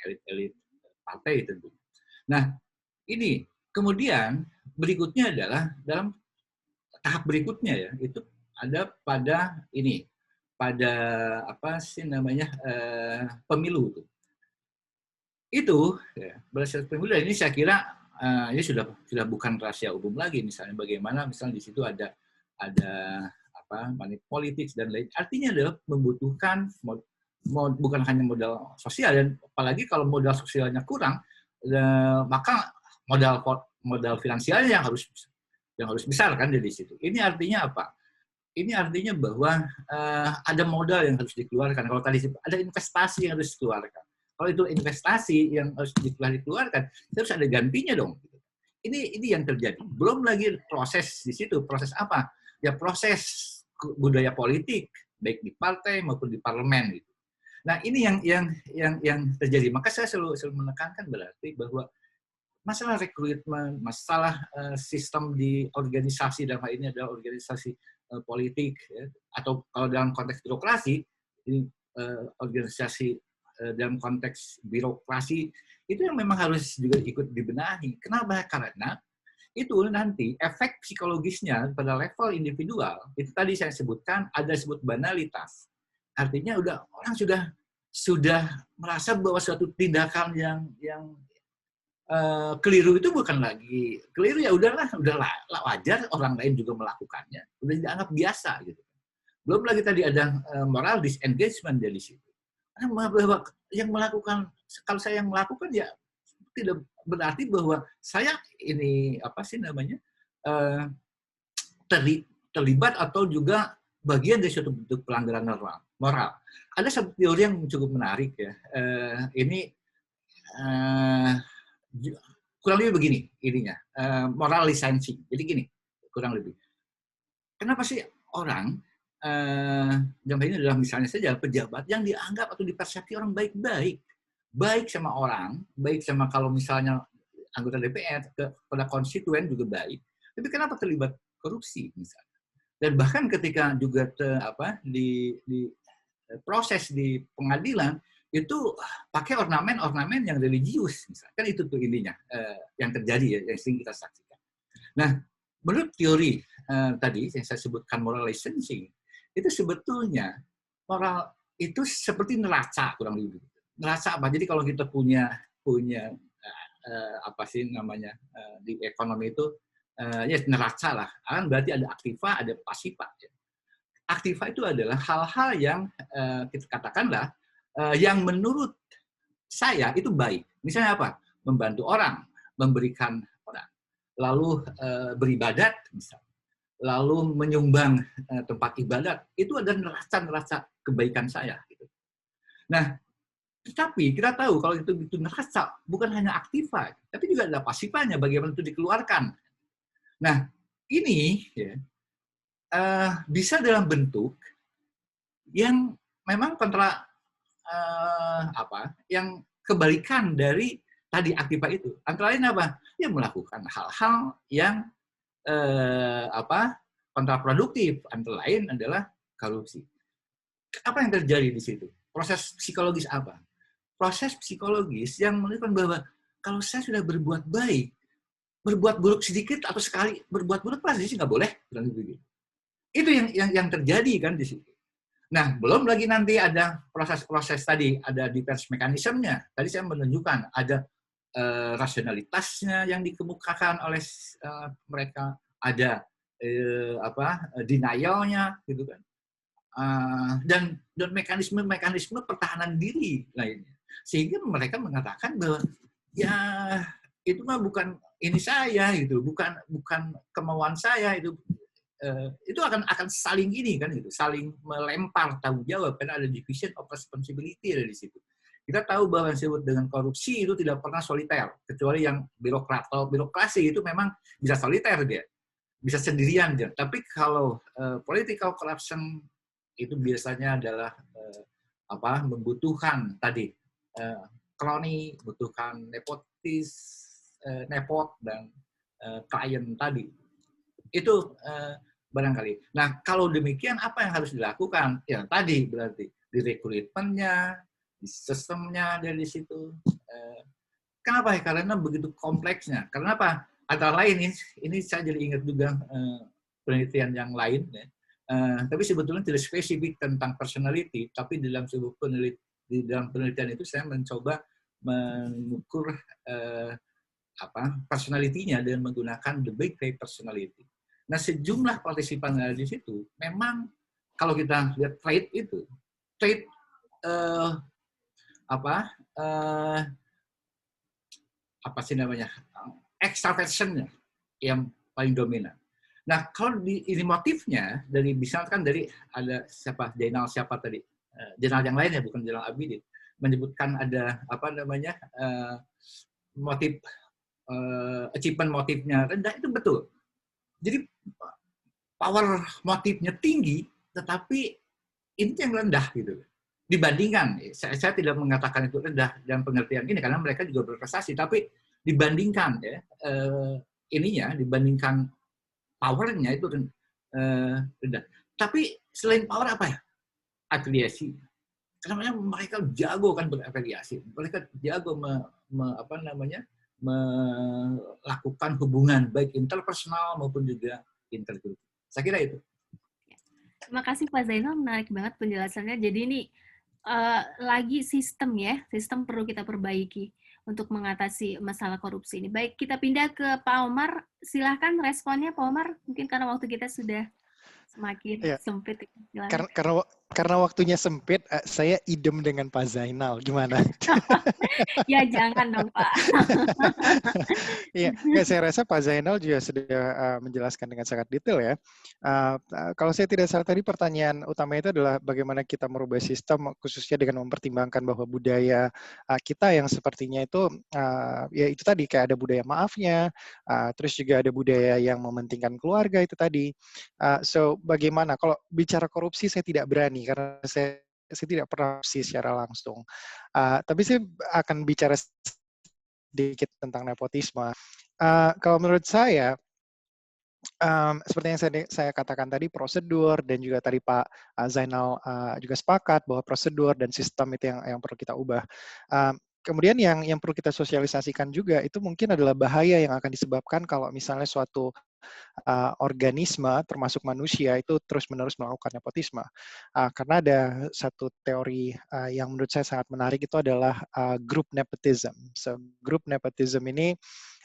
elit-elit partai tentu. Nah, ini kemudian berikutnya adalah dalam tahap berikutnya ya, itu ada pada pemilu itu ya, berdasarkan pemilu ini saya kira ini sudah bukan rahasia umum lagi, misalnya bagaimana misalnya di situ ada money politics dan lain. Artinya adalah membutuhkan bukan hanya modal sosial, dan apalagi kalau modal sosialnya kurang, maka modal finansialnya yang harus besar kan dari situ. Ini artinya apa? Ini artinya bahwa ada modal yang harus dikeluarkan. Kalau tadi ada investasi yang harus dikeluarkan. Kalau itu investasi yang harus dikeluarkan, terus ada gantinya dong. Ini yang terjadi. Belum lagi proses di situ. Proses apa? Ya proses budaya politik, baik di partai maupun di parlemen. Gitu. Nah ini yang terjadi. Maka saya selalu menekankan berarti bahwa masalah rekrutmen, masalah sistem di organisasi, dalam hal ini adalah organisasi politik, ya, atau kalau dalam konteks birokrasi, organisasi dalam konteks birokrasi, itu yang memang harus juga ikut dibenahi. Kenapa? Karena itu nanti efek psikologisnya pada level individual, itu tadi saya sebutkan, ada disebut banalitas. Artinya orang sudah merasa bahwa suatu tindakan yang keliru itu bukan lagi keliru, ya udahlah wajar orang lain juga melakukannya, udah dianggap biasa gitu. Belum lagi tadi ada moral disengagement dari situ. Bahwa yang melakukan, kalau saya yang melakukan ya tidak berarti bahwa saya ini apa sih namanya terlibat atau juga bagian dari suatu bentuk pelanggaran moral. Ada satu teori yang cukup menarik ya. Ini kurang lebih begini ininya, moral licensing. Jadi gini, kurang lebih. Kenapa sih orang dalam ini adalah misalnya saja pejabat yang dianggap atau dipersepsi orang baik-baik, baik sama orang, baik sama kalau misalnya anggota DPR kepada konstituen juga baik. Tapi kenapa terlibat korupsi misalnya? Dan bahkan ketika juga di proses di pengadilan itu pakai ornamen-ornamen yang religius, misalnya. Kan itu tuh intinya yang terjadi ya, yang sering kita saksikan. Nah, menurut teori tadi yang saya sebutkan moral licensing, itu sebetulnya moral itu seperti neraca kurang lebih. Neraca apa? Jadi kalau kita punya apa sih namanya di ekonomi itu ya neraca lah. Kan berarti ada aktiva, ada pasiva. Aktiva itu adalah hal-hal yang kita katakanlah yang menurut saya itu baik. Misalnya apa? Membantu orang, memberikan orang, lalu beribadat, misalnya, lalu menyumbang tempat ibadat. Itu adalah neraca kebaikan saya. Gitu. Nah, tetapi kita tahu kalau itu neraca bukan hanya aktiva, tapi juga ada pasifanya. Bagaimana itu dikeluarkan. Nah, ini ya, bisa dalam bentuk yang memang kontra yang kebalikan dari tadi aktiva itu. Antara lain apa? Ya melakukan hal-hal yang kontraproduktif. Antara lain adalah korupsi. Apa yang terjadi di situ? Proses psikologis apa? Proses psikologis yang menunjukkan bahwa kalau saya sudah berbuat baik, berbuat buruk sedikit atau sekali berbuat buruk pasti sih nggak boleh. Itu yang terjadi kan di situ. Nah, belum lagi nanti ada proses-proses tadi, ada defense mekanismenya. Tadi saya menunjukkan ada rasionalitasnya yang dikemukakan oleh mereka, ada denial-nya gitu kan. Dan mekanisme pertahanan diri lainnya. Sehingga mereka mengatakan bahwa ya itu mah bukan ini saya gitu, bukan kemauan saya itu akan saling ini kan gitu, saling melempar tanggung jawab karena ada division of responsibility dari situ. Kita tahu bahwa yang disebut dengan korupsi itu tidak pernah soliter, kecuali yang birokrat atau birokrasi itu memang bisa soliter dia, bisa sendirian dia. Tapi kalau political corruption itu biasanya adalah membutuhkan tadi kroni, membutuhkan nepot dan klien tadi. Itu barangkali. Nah, kalau demikian apa yang harus dilakukan? Ya tadi berarti di rekrutmennya, di sistemnya dari situ. Kenapa? Karena begitu kompleksnya. Karena apa? Antara lain ini saya jadi ingat juga penelitian yang lain. Ya. Tapi sebetulnya tidak spesifik tentang personality, tapi di dalam penelitian itu saya mencoba mengukur personality-nya dengan menggunakan the big five personality. Nah, sejumlah partisipan di situ memang kalau kita lihat trait extraversion-nya yang paling dominan. Nah, kalau ini motifnya dari misalkan dari ada Zainal tadi, Zainal yang lainnya bukan Zainal Abidin, menyebutkan ada motif achievement motifnya rendah, itu betul. Jadi power motifnya tinggi, tetapi ini yang rendah gitu. Dibandingkan, saya tidak mengatakan itu rendah dalam pengertian ini karena mereka juga berprestasi, tapi dibandingkan dibandingkan powernya itu rendah. Tapi selain power apa ya? Afiliasi. Karena mereka jago kan berafiliasi. Mereka jago melakukan hubungan baik interpersonal maupun juga intergrup. Saya kira itu. Terima kasih Pak Zainal, menarik banget penjelasannya. Jadi ini lagi sistem ya, sistem perlu kita perbaiki untuk mengatasi masalah korupsi ini. Baik, kita pindah ke Pak Omar. Silahkan responnya Pak Omar, mungkin karena waktu kita sudah semakin sempit. Karena karena waktunya sempit, saya idem dengan Pak Zainal. Gimana? Ya jangan dong Pak. Iya, saya rasa Pak Zainal juga sudah menjelaskan dengan sangat detail ya. Kalau saya tidak salah tadi pertanyaan utama itu adalah bagaimana kita merubah sistem, khususnya dengan mempertimbangkan bahwa budaya kita yang sepertinya itu, ya itu tadi kayak ada budaya maafnya, terus juga ada budaya yang mementingkan keluarga itu tadi. So bagaimana? Kalau bicara korupsi saya tidak berani karena saya tidak pernah korupsi secara langsung. Tapi saya akan bicara sedikit tentang nepotisme. Kalau menurut saya, seperti yang saya katakan tadi, prosedur dan juga tadi Pak Zainal juga sepakat bahwa prosedur dan sistem itu yang perlu kita ubah. Kemudian yang perlu kita sosialisasikan juga itu mungkin adalah bahaya yang akan disebabkan kalau misalnya suatu organisme termasuk manusia itu terus-menerus melakukan nepotisme. Karena ada satu teori yang menurut saya sangat menarik itu adalah group nepotism. So, group nepotism ini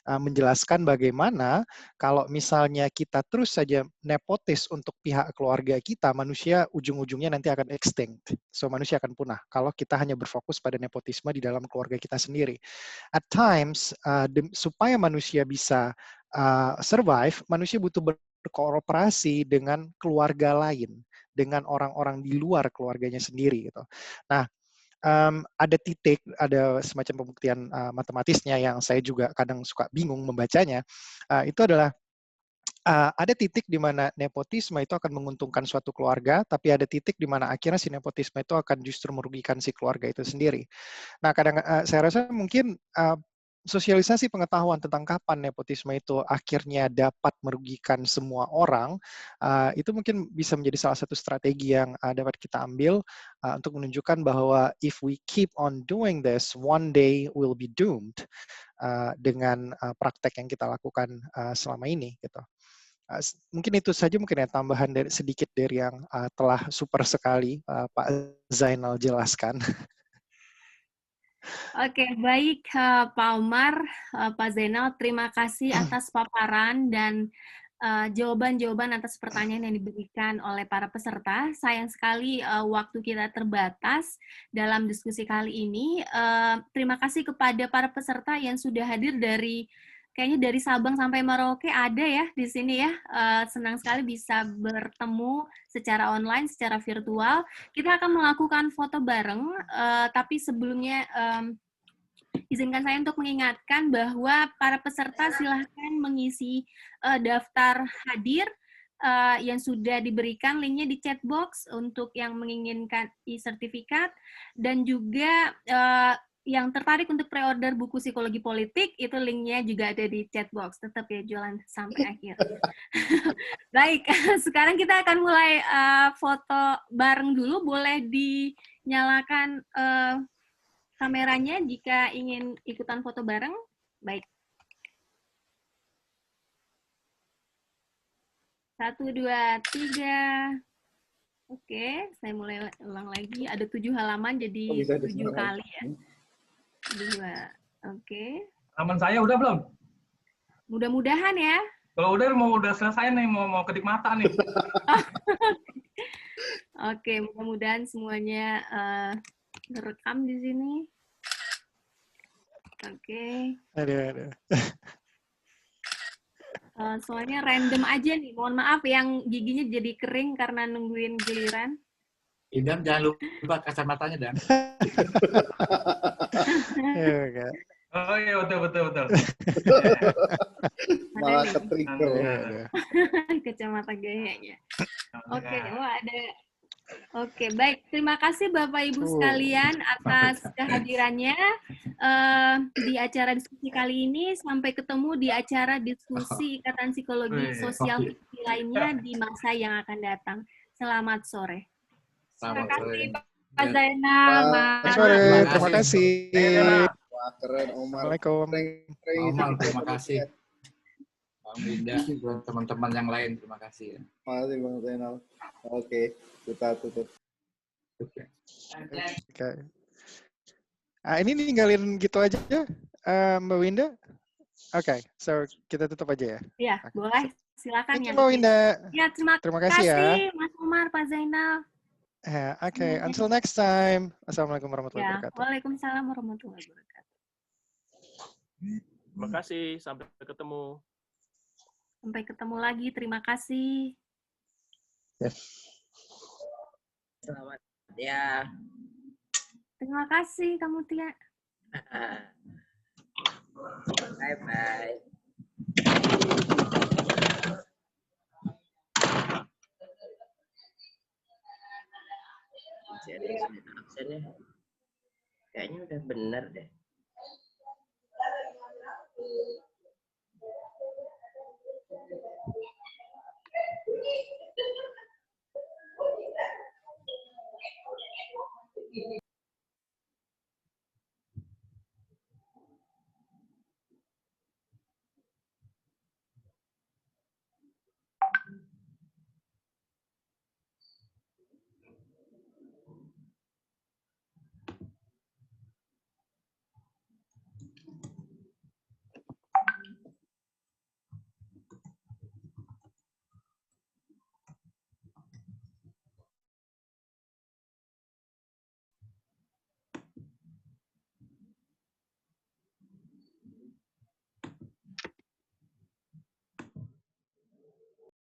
menjelaskan bagaimana kalau misalnya kita terus saja nepotis untuk pihak keluarga kita, manusia ujung-ujungnya nanti akan extinct. So, manusia akan punah kalau kita hanya berfokus pada nepotisme di dalam keluarga kita sendiri. At times, supaya manusia bisa survive, manusia butuh berkooperasi dengan keluarga lain, dengan orang-orang di luar keluarganya sendiri. Gitu. Nah, ada titik, ada semacam pembuktian matematisnya yang saya juga kadang suka bingung membacanya, itu adalah ada titik di mana nepotisme itu akan menguntungkan suatu keluarga, tapi ada titik di mana akhirnya si nepotisme itu akan justru merugikan si keluarga itu sendiri. Nah, kadang saya rasa mungkin sosialisasi pengetahuan tentang kapan nepotisme itu akhirnya dapat merugikan semua orang, itu mungkin bisa menjadi salah satu strategi yang dapat kita ambil untuk menunjukkan bahwa if we keep on doing this, one day we'll be doomed dengan praktek yang kita lakukan selama ini. Gitu. Mungkin itu saja mungkin ya tambahan sedikit dari yang telah super sekali Pak Zainal jelaskan. Oke, baik Pak Omar, Pak Zainal, terima kasih atas paparan dan jawaban-jawaban atas pertanyaan yang diberikan oleh para peserta. Sayang sekali waktu kita terbatas dalam diskusi kali ini. Terima kasih kepada para peserta yang sudah hadir kayaknya dari Sabang sampai Merauke ada ya di sini ya. Senang sekali bisa bertemu secara online, secara virtual. Kita akan melakukan foto bareng, tapi sebelumnya izinkan saya untuk mengingatkan bahwa para peserta silahkan mengisi daftar hadir yang sudah diberikan, linknya di chat box untuk yang menginginkan e-sertifikat, dan juga yang tertarik untuk pre-order buku psikologi politik, itu linknya juga ada di chat box. Tetap ya jualan sampai akhir. Baik, sekarang kita akan mulai foto bareng dulu. Boleh dinyalakan kameranya jika ingin ikutan foto bareng. Baik. 1, 2, 3. Oke, saya mulai ulang lagi. Ada 7 halaman, jadi 7 kali ya. 2. Oke. Halaman saya udah belum? Mudah-mudahan ya. Kalau udah selesai nih, mau kedip mata nih. Oke, mudah-mudahan semuanya direkam di sini. Oke. Ada. Soalnya random aja nih. Mohon maaf yang giginya jadi kering karena nungguin giliran. Idam, jangan lupa kacamatanya, Dan. Oh iya, betul. Malah ketrigger. Kacamata gayanya. Oke, wah ada. Oke, baik. Terima kasih Bapak Ibu sekalian atas kehadirannya di acara diskusi kali ini. Sampai ketemu di acara diskusi Ikatan Psikologi Sosial lainnya di masa yang akan datang. Selamat sore. Terima kasih Pak Zainal. Selamat sore, terima kasih. Wah, keren Omar. Assalamualaikum. Omar, terima kasih. Bang Winda dan teman-teman yang lain, terima kasih. Terima kasih Bang Zainal. Oke, kita tutup. Oke. Ini ninggalin gitu aja Mbak Winda. Oke, so kita tutup aja ya. Iya, boleh. Silakan ya. Mbak Winda. Ya, terima kasih ya. Mas Omar, Pak Zainal. Okay, until next time. Assalamualaikum warahmatullahi Ya, wabarakatuh. Waalaikumsalam warahmatullahi wabarakatuh. Terima kasih, sampai ketemu. Sampai ketemu lagi. Terima kasih. Selamat ya. Terima kasih kamu Tia. Bye bye. Masih ada yang sudah absen ya. Kayaknya udah benar deh.